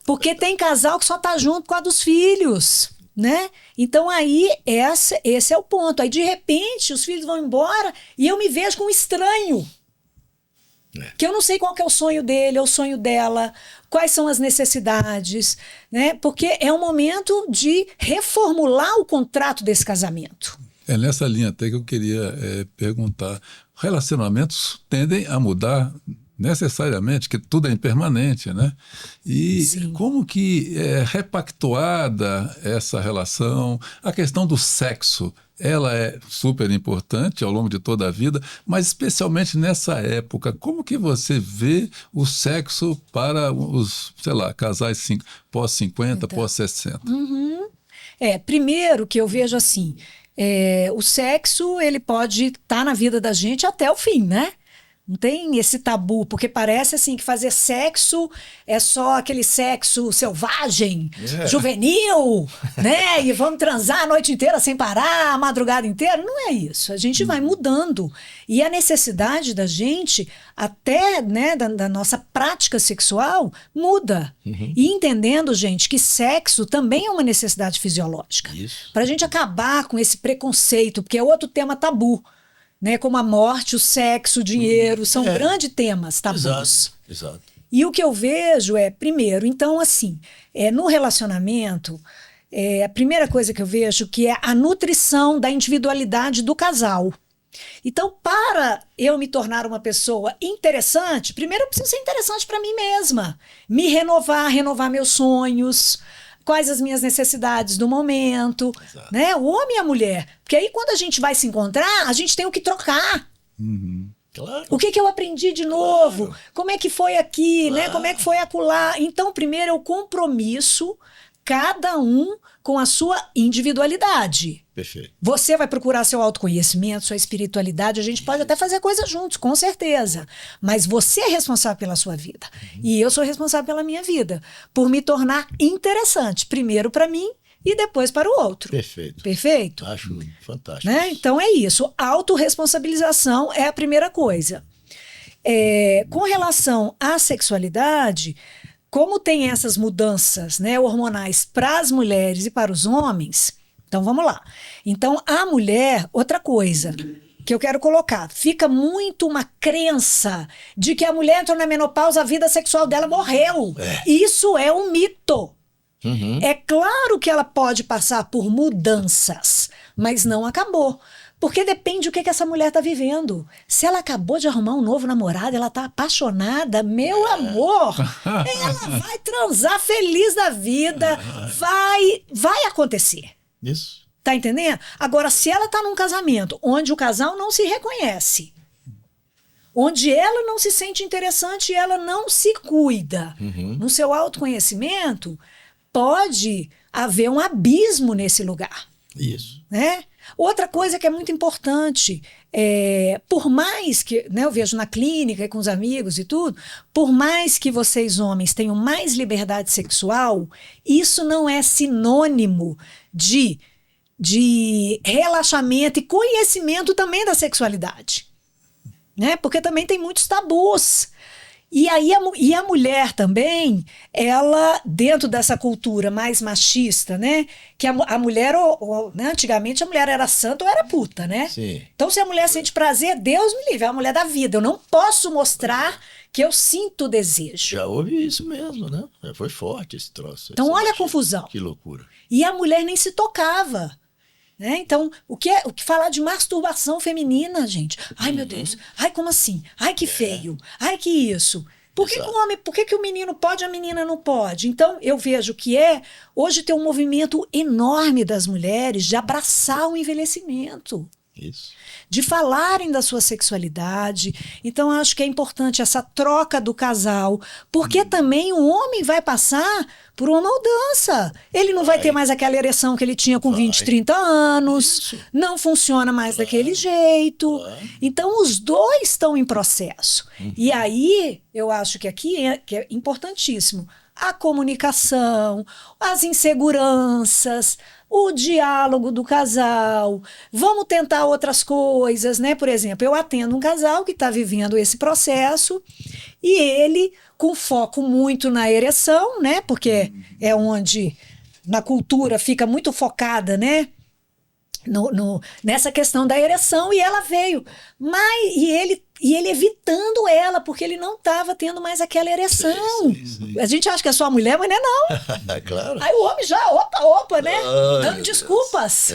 Porque tem casal que só tá junto por causa dos filhos, né? Então aí esse é o ponto. Aí de repente os filhos vão embora e eu me vejo como estranho. Que eu não sei qual que é o sonho dele, ou o sonho dela, quais são as necessidades, né? Porque é um momento de reformular o contrato desse casamento. É nessa linha até que eu queria perguntar. Relacionamentos tendem a mudar necessariamente, que tudo é impermanente, né? E como que é repactuada essa relação? A questão do sexo, ela é super importante ao longo de toda a vida, mas especialmente nessa época, como que você vê o sexo para os, sei lá, casais pós-50, pós-60? Primeiro que eu vejo assim, o sexo, ele pode estar na vida da gente até o fim, né? Não tem esse tabu, porque parece assim que fazer sexo é só aquele sexo selvagem, juvenil, né? E vamos transar a noite inteira sem parar, a madrugada inteira. Não é isso. A gente vai mudando. E a necessidade da gente, até, né, da nossa prática sexual, muda. E entendendo, gente, que sexo também é uma necessidade fisiológica. Para a gente acabar com esse preconceito, porque é outro tema tabu. Né, como a morte, o sexo, o dinheiro, são grandes temas tabus. Exato. E o que eu vejo é, primeiro, então assim, no relacionamento, a primeira coisa que eu vejo que é a nutrição da individualidade do casal. Então, para eu me tornar uma pessoa interessante, primeiro eu preciso ser interessante para mim mesma, me renovar meus sonhos, quais as minhas necessidades do momento, Exato. né? O homem e a mulher. Porque aí quando a gente vai se encontrar, a gente tem o que trocar. Claro. O que que eu aprendi de novo? Claro. Como é que foi aqui, né? Claro. Como é que foi acolá? Então, primeiro é o compromisso, cada um com a sua individualidade. Perfeito. Você vai procurar seu autoconhecimento, sua espiritualidade, a gente pode até fazer coisas juntos, com certeza. Mas você é responsável pela sua vida. E eu sou responsável pela minha vida, por me tornar interessante, primeiro para mim e depois para o outro. Perfeito. Perfeito? Acho fantástico. Né? Então é isso. Autorresponsabilização é a primeira coisa. Com relação à sexualidade, como tem essas mudanças, né, hormonais para as mulheres e para os homens, então vamos lá. Então a mulher, outra coisa que eu quero colocar, fica muito uma crença de que a mulher entrou na menopausa, a vida sexual dela morreu. Isso é um mito. Uhum. É claro que ela pode passar por mudanças, mas não acabou. Porque depende do que essa mulher está vivendo. Se ela acabou de arrumar um novo namorado, ela está apaixonada, meu amor, ela vai transar feliz da vida, vai acontecer. Isso. Tá entendendo? Agora, se ela está num casamento onde o casal não se reconhece, onde ela não se sente interessante e ela não se cuida, no seu autoconhecimento, pode haver um abismo nesse lugar. Isso. Né? Outra coisa que é muito importante, por mais que, né, eu vejo na clínica e com os amigos e tudo, por mais que vocês homens tenham mais liberdade sexual, isso não é sinônimo de relaxamento e conhecimento também da sexualidade. Né? Porque também tem muitos tabus. E aí a mulher também, ela, dentro dessa cultura mais machista, né? Que a mulher, né, antigamente a mulher era santa ou era puta, né? Sim. Então se a mulher sente prazer, Deus me livre, é a mulher da vida. Eu não posso mostrar que eu sinto desejo. Já houve isso mesmo, né? Foi forte esse troço. Então olha a machismo. confusão. Que loucura. E a mulher nem se tocava. Né? Então, o que falar de masturbação feminina, gente? Ai, meu Deus. Ai, como assim? Ai, que feio. Ai, que isso. Por que, que o homem, por que o menino pode e a menina não pode? Então, eu vejo que hoje tem um movimento enorme das mulheres de abraçar o envelhecimento. Isso. De falarem da sua sexualidade. Então, acho que é importante essa troca do casal, porque também o homem vai passar por uma mudança. Ele não vai ter mais aquela ereção que ele tinha com 20, 30 anos, não funciona mais daquele jeito. Então, os dois estão em processo. E aí, eu acho que aqui que é importantíssimo a comunicação, as inseguranças, o diálogo do casal. Vamos tentar outras coisas, né? Por exemplo, eu atendo um casal que está vivendo esse processo e ele com foco muito na ereção, né? Porque é onde na cultura fica muito focada, né? Nessa questão da ereção, e ela veio. E ele evitando ela, porque ele não estava tendo mais aquela ereção. Sim. A gente acha que é só a mulher, mas não é não. Claro. Aí o homem já, opa, né? Dando desculpas.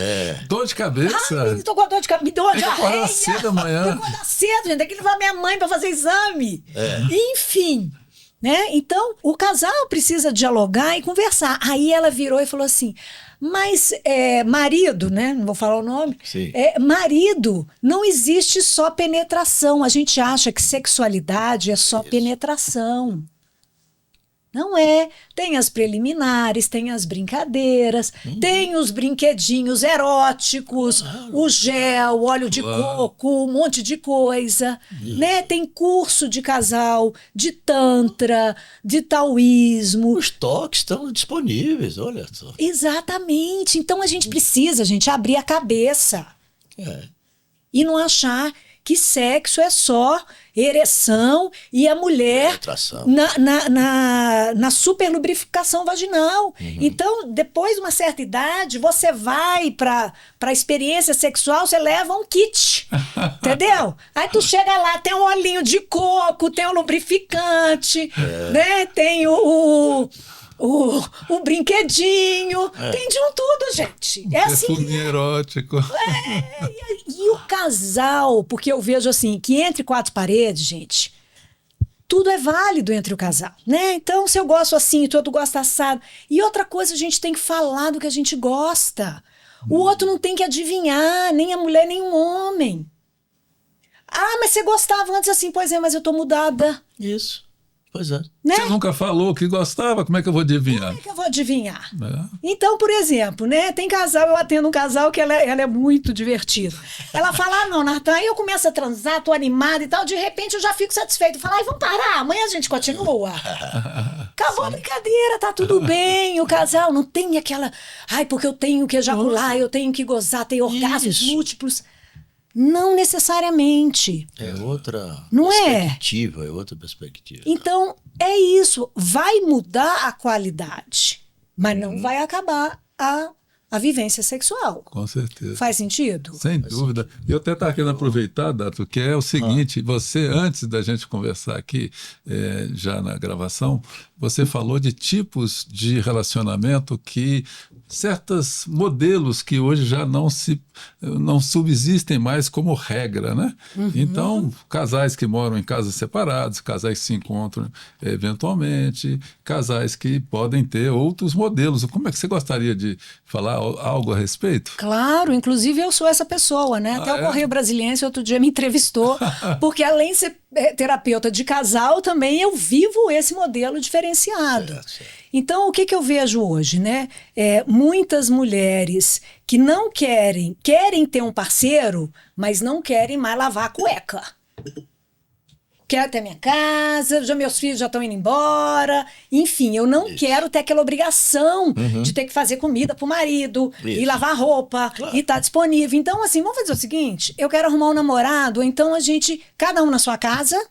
Dor de cabeça. Tô com dor de cabeça, me deu uma Tem que acordar diarreia. cedo amanhã. Tem que acordar cedo, gente. Tem que levar minha mãe para fazer exame. Enfim. Né? Então, o casal precisa dialogar e conversar. Aí ela virou e falou assim, mas marido, né? Não vou falar o nome. Sim. Marido, não existe só penetração. A gente acha que sexualidade é só penetração. Não é. Tem as preliminares, tem as brincadeiras, tem os brinquedinhos eróticos, o gel, o óleo de coco, um monte de coisa. Né? Tem curso de casal, de tantra, de taoísmo. Os toques estão disponíveis, olha só. Exatamente. Então a gente precisa, abrir a cabeça. E não achar que sexo é só ereção e a mulher na superlubrificação vaginal. Então, depois de uma certa idade, você vai para a experiência sexual, você leva um kit, entendeu? Aí tu chega lá, tem um olhinho de coco, tem um lubrificante, né? Tem o brinquedinho, tem de um tudo, gente. É assim. Perfuminho erótico. E o casal, porque eu vejo assim, que entre quatro paredes, gente, tudo é válido entre o casal, né? Então, se eu gosto assim, o outro gosta assado. E outra coisa, a gente tem que falar do que a gente gosta. O outro não tem que adivinhar, nem a mulher, nem o homem. Ah, mas você gostava antes assim, pois é, mas eu tô mudada. Isso. Pois é. Né? Você nunca falou que gostava, como é que eu vou adivinhar? Como é que eu vou adivinhar? É. Então, por exemplo, né? Tem casal, eu atendo um casal que ela é muito divertida. Ela fala, ah, não, Natan, aí eu começo a transar, tô animada e tal, de repente eu já fico satisfeito. Fala, ai, vamos parar, amanhã a gente continua. Acabou a brincadeira, tá tudo bem. O casal não tem aquela, ai, porque eu tenho que ejacular, eu tenho que gozar, ter orgasmos Isso. múltiplos. Não necessariamente. É outra Não perspectiva, é outra perspectiva. Então, é isso. Vai mudar a qualidade, mas não vai acabar a vivência sexual. Com certeza. Faz sentido? Sem dúvida. E eu até estava querendo aproveitar, Dato, que é o seguinte, você, antes da gente conversar aqui, já na gravação, você falou de tipos de relacionamento que certos modelos que hoje já não subsistem mais como regra, né? Então, casais que moram em casas separadas, casais que se encontram eventualmente, casais que podem ter outros modelos. Como é que você gostaria de falar algo a respeito? Claro, inclusive eu sou essa pessoa, né? Até o Correio Brasiliense outro dia me entrevistou, porque além de ser terapeuta de casal, também eu vivo esse modelo diferenciado. Certo. Então, o que eu vejo hoje, né? Muitas mulheres que não querem ter um parceiro, mas não querem mais lavar a cueca. Quero ter minha casa, meus filhos já estão indo embora. Enfim, eu não quero ter aquela obrigação de ter que fazer comida pro marido, e lavar roupa, e estar disponível. Então, assim, vamos fazer o seguinte, eu quero arrumar um namorado, então cada um na sua casa,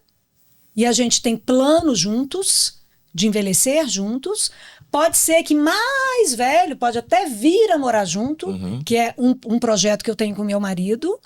e a gente tem planos juntos, de envelhecer juntos. Pode ser que mais velho, pode até vir a morar junto, que é um projeto que eu tenho com meu marido,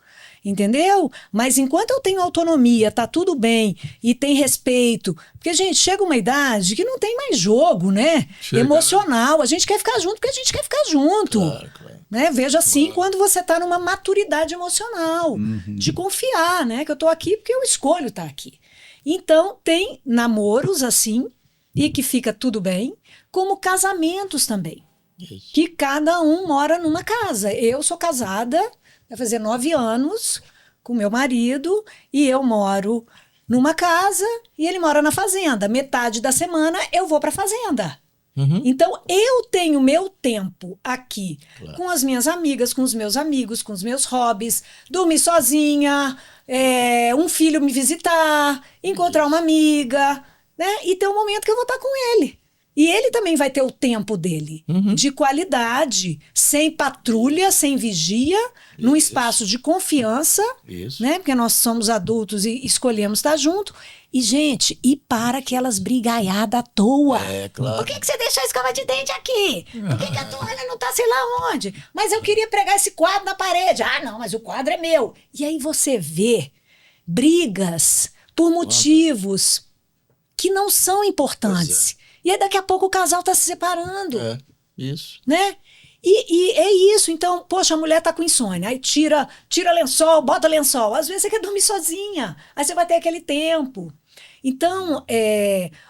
entendeu? Mas enquanto eu tenho autonomia, tá tudo bem, e tem respeito, porque, gente, chega uma idade que não tem mais jogo, né? Emocional, a gente quer ficar junto porque a gente quer ficar junto. Claro. Né? Veja assim, quando você tá numa maturidade emocional, de confiar, né? Que eu tô aqui porque eu escolho estar aqui. Então, tem namoros assim, e que fica tudo bem, como casamentos também. Isso. Que cada um mora numa casa. Eu sou casada, vai fazer 9 anos, com meu marido, e eu moro numa casa e ele mora na fazenda. Metade da semana eu vou para a fazenda. Então, eu tenho meu tempo aqui, com as minhas amigas, com os meus amigos, com os meus hobbies, dormir sozinha, um filho me visitar, encontrar uma amiga, né? E ter um momento que eu vou estar com ele. E ele também vai ter o tempo dele, de qualidade, sem patrulha, sem vigia, num espaço de confiança, né? Porque nós somos adultos e escolhemos estar junto. E, gente, para aquelas brigaiadas à toa. Claro. Por que você deixou a escova de dente aqui? Por que a toalha não tá sei lá onde? Mas eu queria pregar esse quadro na parede. Ah, não, mas o quadro é meu. E aí você vê brigas por motivos que não são importantes. E aí daqui a pouco o casal tá se separando. Isso. Né? E é isso. Então, poxa, a mulher tá com insônia. Aí tira lençol, bota lençol. Às vezes você quer dormir sozinha. Aí você vai ter aquele tempo. Então,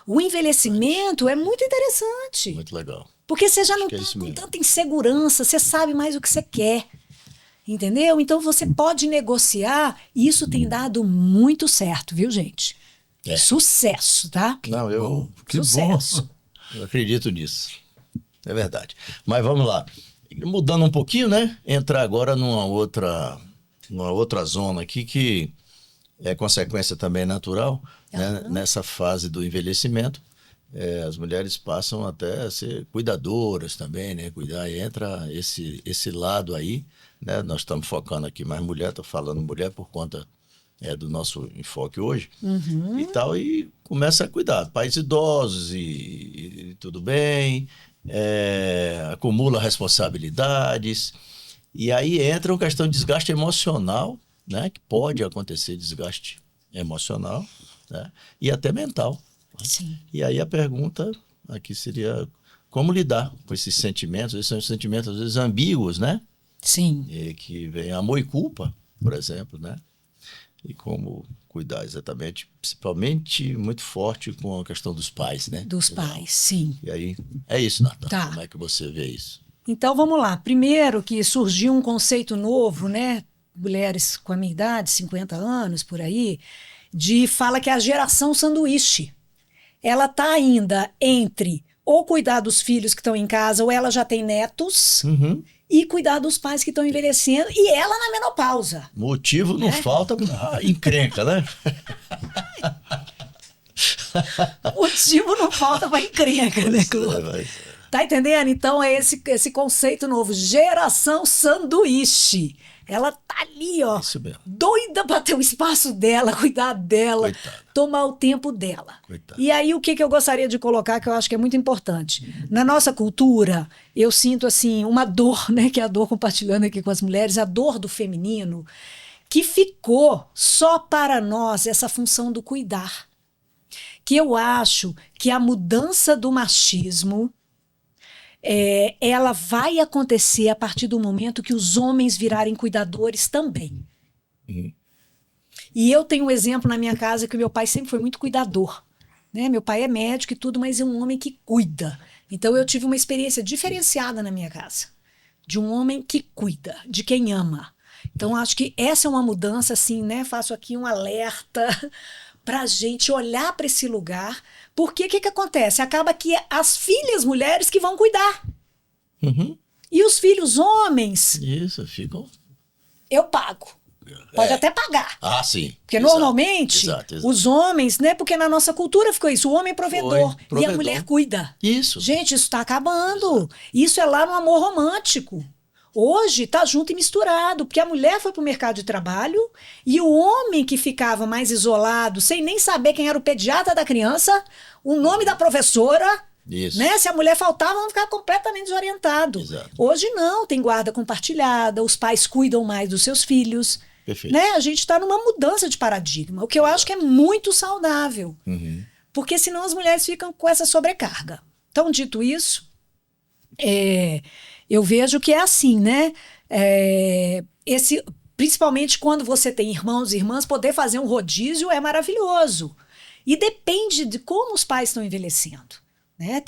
o envelhecimento é muito interessante. Muito legal. Porque você já não tá com tanta insegurança. Você sabe mais o que você quer. Entendeu? Então, você pode negociar. E isso tem dado muito certo, viu, gente? Sucesso, tá? Não, Sucesso. Bom. Eu acredito nisso. É verdade. Mas vamos lá. Mudando um pouquinho, né? Entrar agora numa outra zona aqui que é consequência também natural, né? Nessa fase do envelhecimento. As mulheres passam até a ser cuidadoras também, né? Cuidar, e entra esse lado aí, né? Nós estamos focando aqui mais mulher, estou falando mulher por conta do nosso enfoque hoje, e tal, e começa a cuidar. Pais idosos e tudo bem, acumula responsabilidades, e aí entra uma questão de desgaste emocional, né? Que pode acontecer desgaste emocional, né? E até mental. Sim. E aí a pergunta aqui seria como lidar com esses sentimentos. Esses são sentimentos às vezes ambíguos, né? Sim. Que vem amor e culpa, por exemplo, né? e como cuidar exatamente, principalmente muito forte com a questão dos pais, né? Dos pais, sim. E aí, é isso, Natan. Tá. Como é que você vê isso? Então vamos lá. Primeiro que surgiu um conceito novo, né? Mulheres com a minha idade, 50 anos por aí, fala que é a geração sanduíche. Ela está ainda entre ou cuidar dos filhos que estão em casa, ou ela já tem netos, e cuidar dos pais que estão envelhecendo, e ela na menopausa. Motivo não falta pra encrenca, né? Motivo não falta para encrenca, né, Cláudio? Tá entendendo? Então é esse conceito novo, geração sanduíche. Ela tá ali, ó, doida para ter o espaço dela, cuidar dela, tomar o tempo dela. Coitada. E aí o que eu gostaria de colocar, que eu acho que é muito importante. Na nossa cultura, eu sinto assim uma dor, né, que é a dor, compartilhando aqui com as mulheres, a dor do feminino, que ficou só para nós essa função do cuidar. Que eu acho que a mudança do machismo, ela vai acontecer a partir do momento que os homens virarem cuidadores também. E eu tenho um exemplo na minha casa que o meu pai sempre foi muito cuidador. Né? Meu pai é médico e tudo, mas é um homem que cuida. Então eu tive uma experiência diferenciada na minha casa. De um homem que cuida, de quem ama. Então acho que essa é uma mudança, assim, né? Faço aqui um alerta para a gente olhar para esse lugar, porque o que acontece? Acaba que as filhas mulheres que vão cuidar. E os filhos homens... Isso, ficam... Eu pago. Pode até pagar. Ah, sim. Porque normalmente, os homens, né? Porque na nossa cultura ficou isso, o homem é provedor e a mulher cuida. Isso. Gente, isso está acabando. Isso é lá no amor romântico. Hoje tá junto e misturado, porque a mulher foi para o mercado de trabalho e o homem que ficava mais isolado, sem nem saber quem era o pediatra da criança, o nome da professora, né? Se a mulher faltava, vão ficar completamente desorientados. Hoje não, tem guarda compartilhada, os pais cuidam mais dos seus filhos. Perfeito. Né? A gente está numa mudança de paradigma, o que eu acho que é muito saudável, porque senão as mulheres ficam com essa sobrecarga. Então, dito isso, eu vejo que é assim, né? Principalmente quando você tem irmãos e irmãs, poder fazer um rodízio é maravilhoso. E depende de como os pais estão envelhecendo. Né?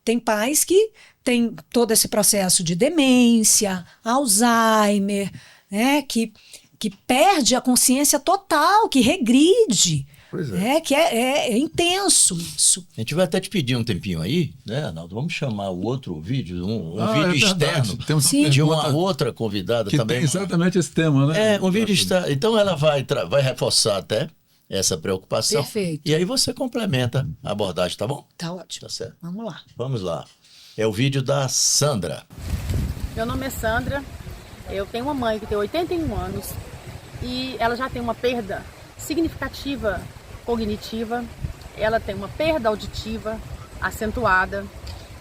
Tem pais que têm todo esse processo de demência, Alzheimer, né? que perde a consciência total, que regride. Pois é. Que é intenso isso. A gente vai até te pedir um tempinho aí, né, Arnaldo? Vamos chamar o outro vídeo, um vídeo externo de uma outra convidada que também. Tem exatamente esse tema, né? Um vídeo externo. Então ela vai reforçar até essa preocupação. Perfeito. E aí você complementa a abordagem, tá bom? Tá ótimo. Tá certo. Vamos lá. Vamos lá. É o vídeo da Sandra. Meu nome é Sandra. Eu tenho uma mãe que tem 81 anos e ela já tem uma perda significativa cognitiva, ela tem uma perda auditiva acentuada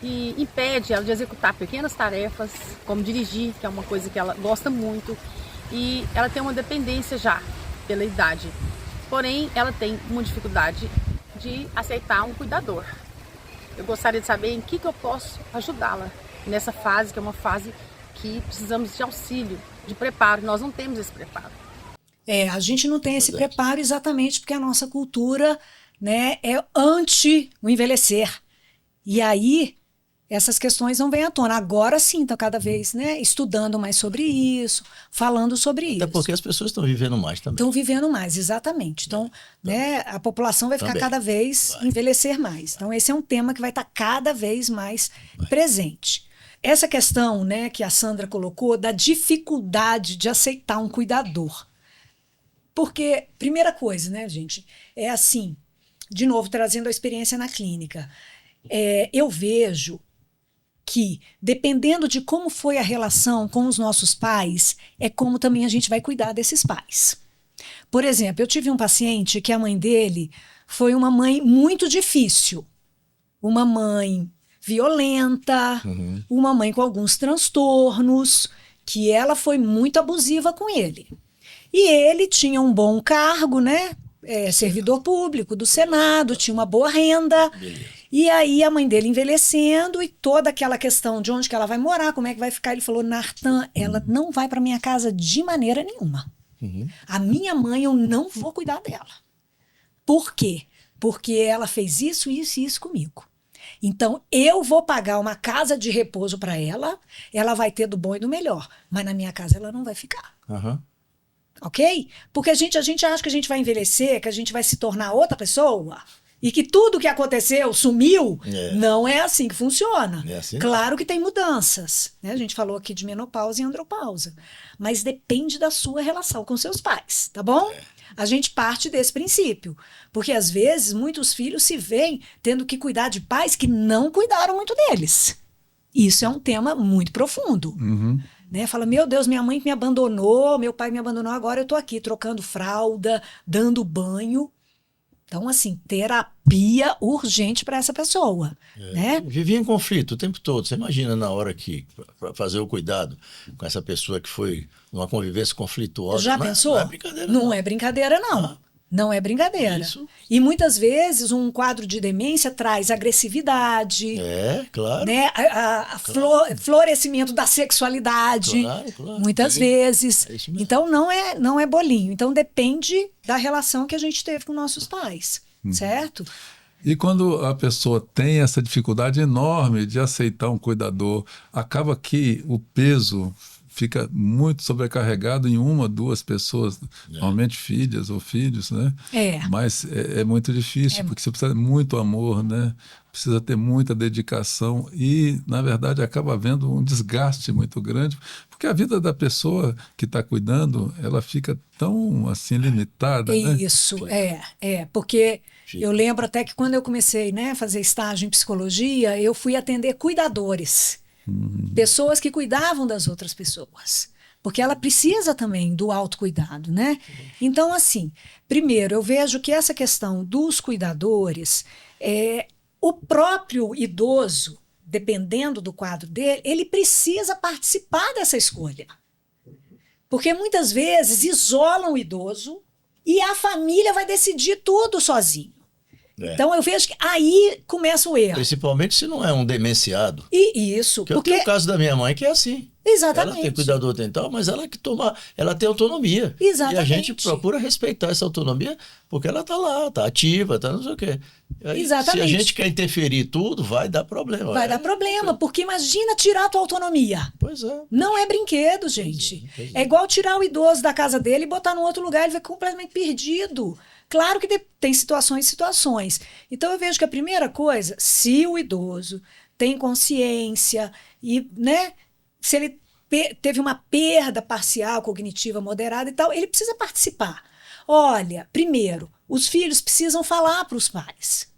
e impede ela de executar pequenas tarefas, como dirigir, que é uma coisa que ela gosta muito, e ela tem uma dependência já pela idade. Porém, ela tem uma dificuldade de aceitar um cuidador. Eu gostaria de saber em que eu posso ajudá-la nessa fase, que é uma fase que precisamos de auxílio, de preparo. Nós não temos esse preparo. A gente não tem esse preparo exatamente porque a nossa cultura, né, é anti o envelhecer. E aí, essas questões não vêm à tona. Agora sim, estão cada vez, né, estudando mais sobre isso, falando sobre isso. Até porque as pessoas estão vivendo mais também. Estão vivendo mais, exatamente. Então, né, a população vai ficar cada vez envelhecer mais. Então, esse é um tema que vai estar cada vez mais presente. Essa questão, né, que a Sandra colocou, da dificuldade de aceitar um cuidador. Porque, primeira coisa, né, gente, é assim, de novo, trazendo a experiência na clínica, eu vejo que, dependendo de como foi a relação com os nossos pais, é como também a gente vai cuidar desses pais. Por exemplo, eu tive um paciente que a mãe dele foi uma mãe muito difícil, uma mãe violenta, uma mãe com alguns transtornos, que ela foi muito abusiva com ele. E ele tinha um bom cargo, né? Servidor público do Senado, tinha uma boa renda. Beleza. E aí a mãe dele envelhecendo e toda aquela questão de onde que ela vai morar, como é que vai ficar. Ele falou, Nartan, ela não vai para minha casa de maneira nenhuma. A minha mãe, eu não vou cuidar dela. Por quê? Porque ela fez isso, isso e isso comigo. Então, eu vou pagar uma casa de repouso para ela, ela vai ter do bom e do melhor, mas na minha casa ela não vai ficar. Ok? Porque a gente acha que a gente vai envelhecer, que a gente vai se tornar outra pessoa e que tudo que aconteceu sumiu. Não é assim que funciona. Assim claro que tem mudanças, né? A gente falou aqui de menopausa e andropausa, mas depende da sua relação com seus pais, tá bom? A gente parte desse princípio, porque às vezes muitos filhos se veem tendo que cuidar de pais que não cuidaram muito deles. Isso é um tema muito profundo. Né? Fala, meu Deus, minha mãe me abandonou, meu pai me abandonou, agora eu tô aqui trocando fralda, dando banho. Então, assim, terapia urgente para essa pessoa. Né? Vivia em conflito o tempo todo. Você imagina na hora que, para fazer o cuidado com essa pessoa que foi numa convivência conflituosa. Já pensou? Não é brincadeira, não. É brincadeira, não. Não é brincadeira. Isso. E muitas vezes um quadro de demência traz agressividade. Claro. Né? Florescimento da sexualidade. Claro. Muitas vezes. É isso mesmo. Então não é bolinho. Então depende da relação que a gente teve com nossos pais. Certo? E quando a pessoa tem essa dificuldade enorme de aceitar um cuidador, acaba que o peso fica muito sobrecarregado em uma, duas pessoas, normalmente filhas ou filhos, né? Mas é muito difícil, porque você precisa de muito amor, né? Precisa ter muita dedicação e, na verdade, acaba havendo um desgaste muito grande, porque a vida da pessoa que está cuidando, ela fica tão, assim, limitada, né? Isso, porque eu lembro até que quando eu comecei, né, a fazer estágio em psicologia, eu fui atender cuidadores. Pessoas que cuidavam das outras pessoas. Porque ela precisa também do autocuidado, né? Então, assim, primeiro, eu vejo que essa questão dos cuidadores, o próprio idoso, dependendo do quadro dele, ele precisa participar dessa escolha. Porque muitas vezes isolam o idoso e a família vai decidir tudo sozinho. Então eu vejo que aí começa o erro. Principalmente se não é um demenciado. E isso. Porque eu tenho o caso da minha mãe que é assim. Exatamente. Ela tem cuidador dental, mas ela que toma, ela tem autonomia. Exatamente. E a gente procura respeitar essa autonomia porque ela está lá, está ativa, está não sei o quê. Aí, exatamente. Se a gente quer interferir tudo, vai dar problema. Vai dar problema, porque imagina tirar a tua autonomia. Pois é. Não é brinquedo, gente. É igual tirar o idoso da casa dele e botar num outro lugar, ele vai completamente perdido. Claro que tem situações e situações. Então eu vejo que a primeira coisa, se o idoso tem consciência e, né, se ele teve uma perda parcial, cognitiva, moderada e tal, ele precisa participar. Olha, primeiro, os filhos precisam falar para os pais.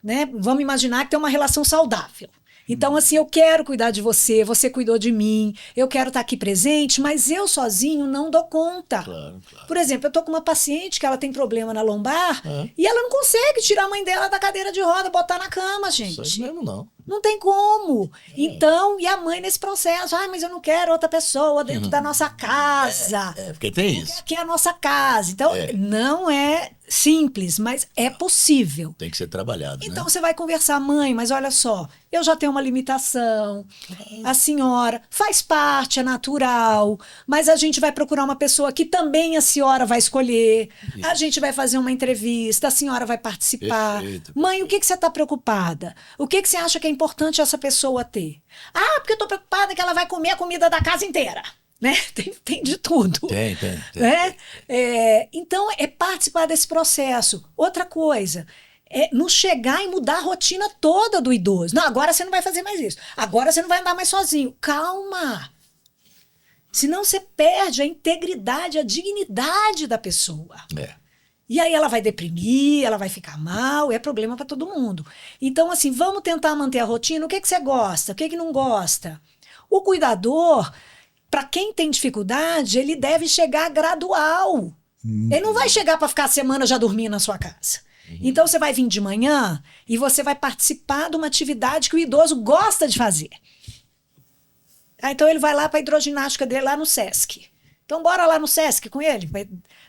Né? Vamos imaginar que tem uma relação saudável. Então, assim, eu quero cuidar de você, você cuidou de mim, eu quero estar aqui presente, mas eu sozinho não dou conta. Claro. Por exemplo, eu estou com uma paciente que ela tem problema na lombar e ela não consegue tirar a mãe dela da cadeira de roda, botar na cama, gente. Isso mesmo não. Não tem como. Então, e a mãe nesse processo, mas eu não quero outra pessoa dentro da nossa casa. Porque tem isso. Aqui é a nossa casa. Então, não é simples, mas é possível. Tem que ser trabalhado, Então, né? você vai conversar, mãe, mas olha só, eu já tenho uma limitação, a senhora faz parte, é natural, mas a gente vai procurar uma pessoa que também a senhora vai escolher, a gente vai fazer uma entrevista, a senhora vai participar. Perfeito. Mãe, o que você está preocupada? O que você acha que é importante essa pessoa ter? Ah, porque eu estou preocupada que ela vai comer a comida da casa inteira. Né? Tem de tudo. Tem. Né? Então, é participar desse processo. Outra coisa, não chegar e mudar a rotina toda do idoso. Não, agora você não vai fazer mais isso. Agora você não vai andar mais sozinho. Calma. Senão você perde a integridade, a dignidade da pessoa. E aí ela vai deprimir, ela vai ficar mal, é problema para todo mundo. Então, assim, vamos tentar manter a rotina. O que você gosta? O que não gosta? O cuidador, para quem tem dificuldade, ele deve chegar gradual. Ele não vai chegar para ficar a semana já dormindo na sua casa. Então, você vai vir de manhã e você vai participar de uma atividade que o idoso gosta de fazer. Então, ele vai lá para a hidroginástica dele, lá no Sesc. Então, bora lá no Sesc com ele,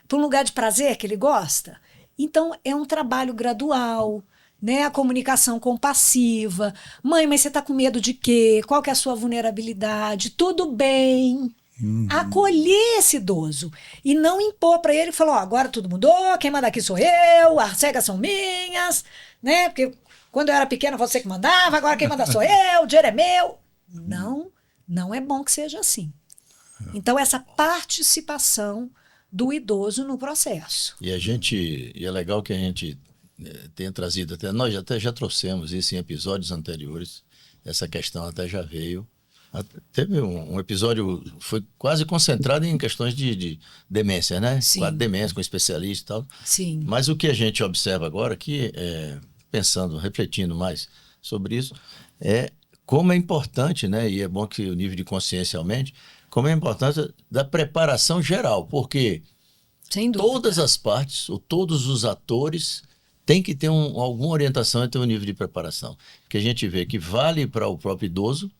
para um lugar de prazer que ele gosta. Então, é um trabalho gradual, né? A comunicação compassiva. Mãe, mas você está com medo de quê? Qual que é a sua vulnerabilidade? Tudo bem. Acolher esse idoso e não impor para ele, falar, ó, agora tudo mudou, quem manda aqui sou eu, as regras são minhas, né? Porque quando eu era pequena você que mandava, agora quem manda sou eu, o dinheiro é meu. Não, não é bom que seja assim. Então essa participação do idoso no processo. E é legal que a gente tenha trazido, nós até já trouxemos isso em episódios anteriores, essa questão até já veio. Teve um episódio, foi quase concentrado em questões de demência, né? Sim. Com a demência, com especialista e tal. Sim. Mas o que a gente observa agora, que pensando, refletindo mais sobre isso, é como é importante, né? E é bom que o nível de consciência aumente, como é a importância da preparação geral, porque Sem dúvida. todas as partes, ou todos os atores, têm que ter alguma orientação e ter um nível de preparação. Que a gente vê que vale para o próprio idoso,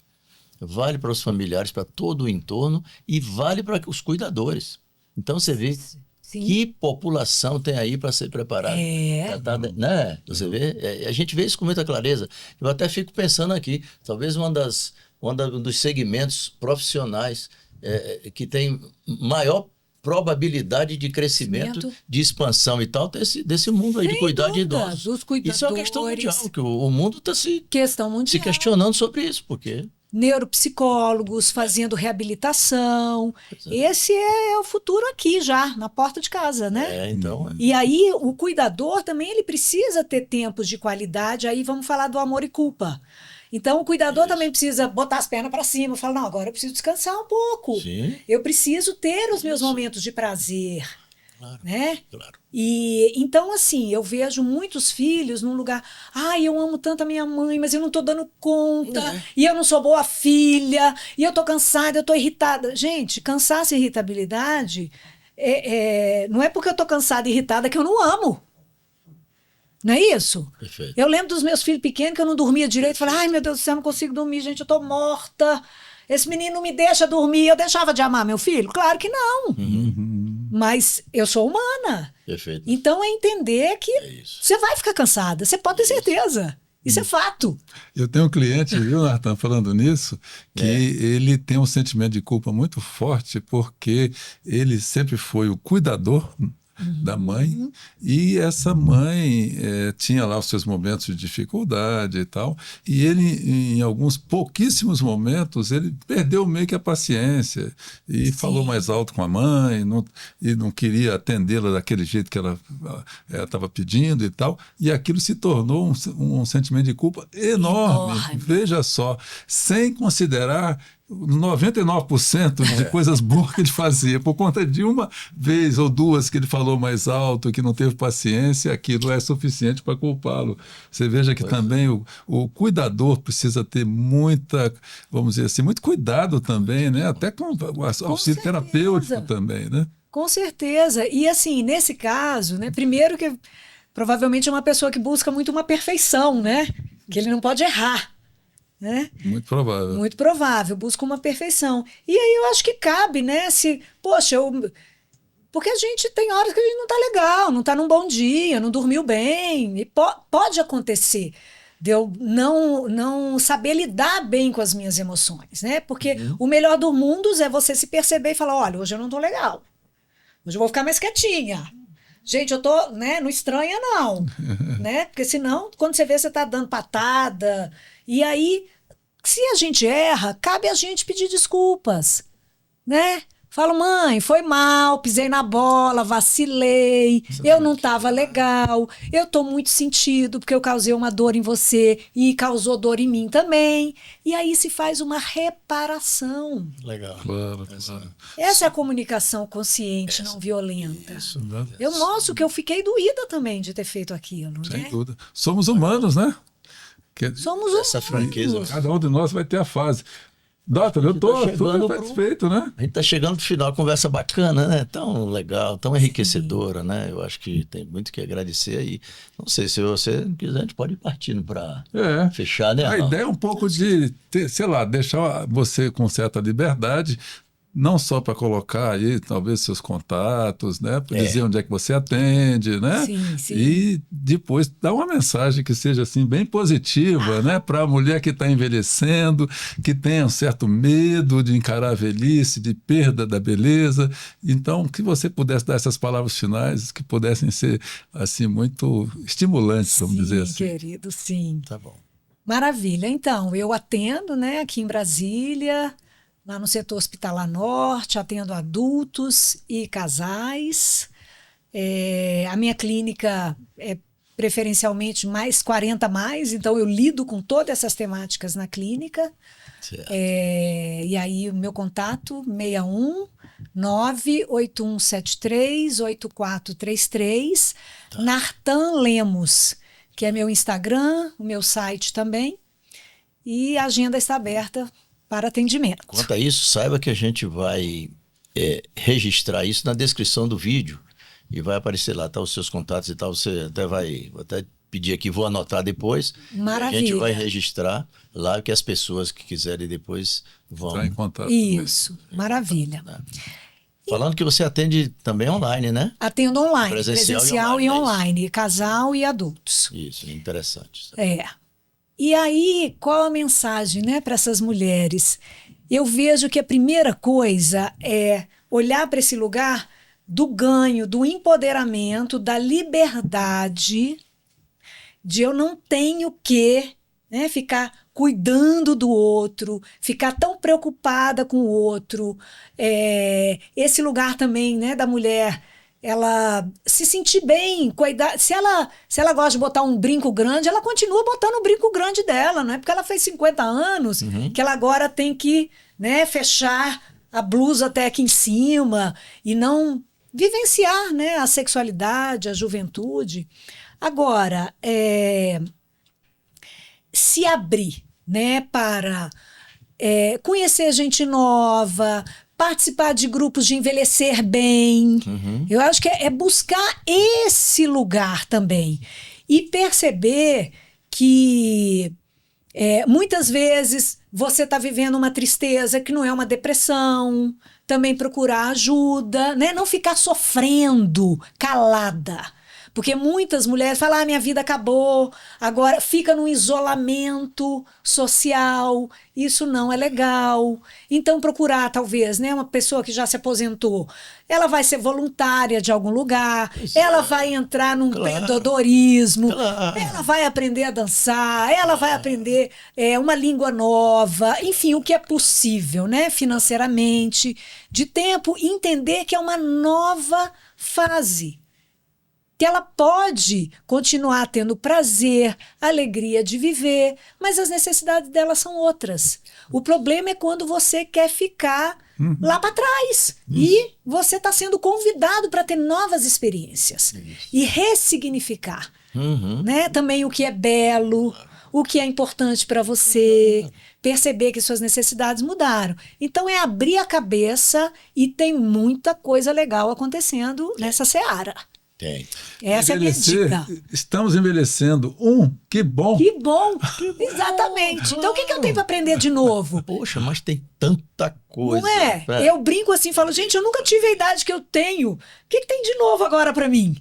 vale para os familiares, para todo o entorno e vale para os cuidadores. Então você vê Sim. que população tem aí para ser preparada. Né? Você vê? A gente vê isso com muita clareza. Eu até fico pensando aqui, talvez um dos segmentos profissionais que tem maior probabilidade de crescimento, de expansão e tal, desse mundo aí de cuidar de idosos. Dos cuidadores. Isso é uma questão mundial, que o mundo está se questionando sobre isso, porque... Neuropsicólogos fazendo reabilitação. Esse é o futuro aqui já, na porta de casa, né? Então... E aí o cuidador também ele precisa ter tempos de qualidade, aí vamos falar do amor e culpa. Então o cuidador também precisa botar as pernas para cima, falar, não, agora eu preciso descansar um pouco. Sim. Eu preciso ter os meus momentos de prazer. Claro, né? Claro. E então, assim, eu vejo muitos filhos num lugar, eu amo tanto a minha mãe, mas eu não tô dando conta, e eu não sou boa filha, e eu tô cansada, eu tô irritada. Gente, cansaço e irritabilidade não é porque eu tô cansada e irritada que eu não amo. Não é isso? Perfeito. Eu lembro dos meus filhos pequenos que eu não dormia direito, falei, ai meu Deus do céu, eu não consigo dormir, gente, eu tô morta. Esse menino não me deixa dormir, eu deixava de amar meu filho? Claro que não. Mas eu sou humana. Perfeito. Então é entender que você vai ficar cansada, você pode ter certeza. Isso é fato. Eu tenho um cliente, viu, Nathan, falando nisso, que ele tem um sentimento de culpa muito forte porque ele sempre foi o cuidador da mãe, e essa mãe tinha lá os seus momentos de dificuldade e tal, e ele, em alguns pouquíssimos momentos, ele perdeu meio que a paciência e falou mais alto com a mãe, e não queria atendê-la daquele jeito que ela estava pedindo e tal, e aquilo se tornou um sentimento de culpa enorme. Veja só, sem considerar 99% de coisas boas que ele fazia, por conta de uma vez ou duas que ele falou mais alto, que não teve paciência, aquilo é suficiente para culpá-lo. Você veja que também o cuidador precisa ter muita, vamos dizer assim, muito cuidado também, né? Até com o auxílio terapêutico também, né? Com certeza. E assim, nesse caso, né, primeiro que provavelmente é uma pessoa que busca muito uma perfeição, né? Que ele não pode errar. Né? Muito provável. Muito provável, busca uma perfeição. E aí eu acho que cabe, né? Porque a gente tem horas que a gente não tá legal, não tá num bom dia, não dormiu bem. E pode acontecer de eu não saber lidar bem com as minhas emoções, né? Porque o melhor dos mundos é você se perceber e falar, olha, hoje eu não tô legal. Hoje eu vou ficar mais quietinha. Gente, eu tô, né? Não estranha não, né? Porque senão, quando você vê, você tá dando patada. E aí, se a gente erra, cabe a gente pedir desculpas, né? Falo, mãe, foi mal, pisei na bola, vacilei, eu não estava legal, eu estou muito sentido porque eu causei uma dor em você e causou dor em mim também. E aí se faz uma reparação. Legal. Claro. Essa é a comunicação consciente, não violenta. Isso. Eu mostro que eu fiquei doída também de ter feito aquilo, Sem né? dúvida. Somos humanos, né? Somos Essa humanos. franqueza. Cada um de nós vai ter a fase. Doutor, eu estou super satisfeito, né? A gente está chegando pro final, conversa bacana, né? Tão legal, tão enriquecedora, né? Eu acho que tem muito que agradecer aí. Não sei, se você quiser, a gente pode ir partindo para fechar, né? A ideia é um pouco de, deixar você com certa liberdade, não só para colocar aí, talvez, seus contatos, né? Para dizer onde é que você atende, né? Sim, sim. E depois dar uma mensagem que seja assim, bem positiva, né? Para a mulher que está envelhecendo, que tem um certo medo de encarar a velhice, de perda da beleza. Então, que você pudesse dar essas palavras finais que pudessem ser, assim, muito estimulantes, vamos dizer assim. Querido, sim. Tá bom. Maravilha. Então, eu atendo, né, aqui em Brasília, lá no setor hospitalar norte, atendo adultos e casais. A minha clínica é preferencialmente mais 40 mais, então eu lido com todas essas temáticas na clínica. Certo. E aí o meu contato 61 98173 8433, Nartan Lemos, que é meu Instagram, o meu site também, e a agenda está aberta para atendimento. Quanto a isso, saiba que a gente vai registrar isso na descrição do vídeo e vai aparecer lá, tá, os seus contatos e tal. Você até vou até pedir aqui, vou anotar depois. Maravilha. A gente vai registrar lá, que as pessoas que quiserem depois vão Entrar em contato. Isso, maravilha. Falando que você atende também online, né? Atendo online, Presencial e e online, casal e adultos. Isso, interessante. E aí, qual a mensagem, né, para essas mulheres? Eu vejo que a primeira coisa é olhar para esse lugar do ganho, do empoderamento, da liberdade, de eu não tenho que, né, ficar cuidando do outro, ficar tão preocupada com o outro. Esse lugar também, né, da mulher, ela se sentir bem, cuidar. Se ela gosta de botar um brinco grande, ela continua botando o brinco grande dela, não é porque ela fez 50 anos que ela agora tem que, né, fechar a blusa até aqui em cima e não vivenciar, né, a sexualidade, a juventude. Agora, se abrir, né, para conhecer gente nova, participar de grupos de envelhecer bem. Eu acho que é buscar esse lugar também. E perceber que muitas vezes você está vivendo uma tristeza que não é uma depressão. Também procurar ajuda, né? Não ficar sofrendo, calada. Porque muitas mulheres falam, minha vida acabou, agora fica num isolamento social, isso não é legal. Então procurar, talvez, né, uma pessoa que já se aposentou, ela vai ser voluntária de algum lugar, ela vai entrar num empreendedorismo, ela vai aprender a dançar, ela vai aprender uma língua nova, enfim, o que é possível, né, financeiramente, de tempo, entender que é uma nova fase. Que ela pode continuar tendo prazer, alegria de viver, mas as necessidades dela são outras. O problema é quando você quer ficar lá para trás e você está sendo convidado para ter novas experiências e ressignificar, né? Também o que é belo, o que é importante para você, perceber que suas necessidades mudaram. Então é abrir a cabeça e tem muita coisa legal acontecendo nessa seara. Tem. Essa é a minha dica. Estamos envelhecendo. Que bom. Que bom. Exatamente. Então o que eu tenho para aprender de novo? Poxa, mas tem tanta coisa. Não é? Eu brinco assim, falo, gente, eu nunca tive a idade que eu tenho. O que tem de novo agora para mim?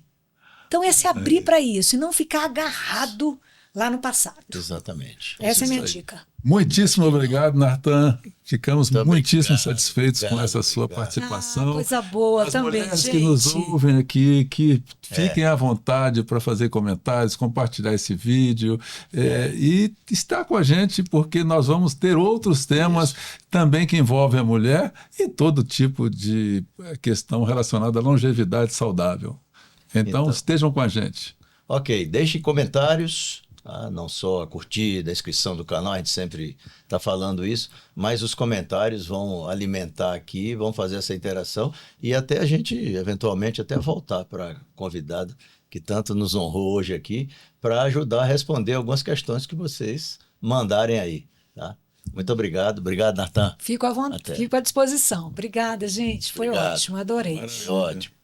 Então é se abrir para isso e não ficar agarrado lá no passado. Exatamente. Essa é a minha dica. Muitíssimo obrigado, Nartan. Ficamos Muito muitíssimo obrigado. satisfeitos com essa sua participação. Coisa boa As também, mulheres gente. que nos ouvem aqui, que fiquem à vontade para fazer comentários, compartilhar esse vídeo e estar com a gente, porque nós vamos ter outros temas também que envolvem a mulher e todo tipo de questão relacionada à longevidade saudável. Então estejam com a gente. Ok, deixem comentários. Não só a curtida, a inscrição do canal, a gente sempre está falando isso, mas os comentários vão alimentar aqui, vão fazer essa interação e até a gente, eventualmente, até voltar para a convidada que tanto nos honrou hoje aqui, para ajudar a responder algumas questões que vocês mandarem aí. Tá? Muito obrigado. Obrigado, Nartan. Fico à vontade, fico à disposição. Obrigada, gente. Foi ótimo, adorei. Ótimo.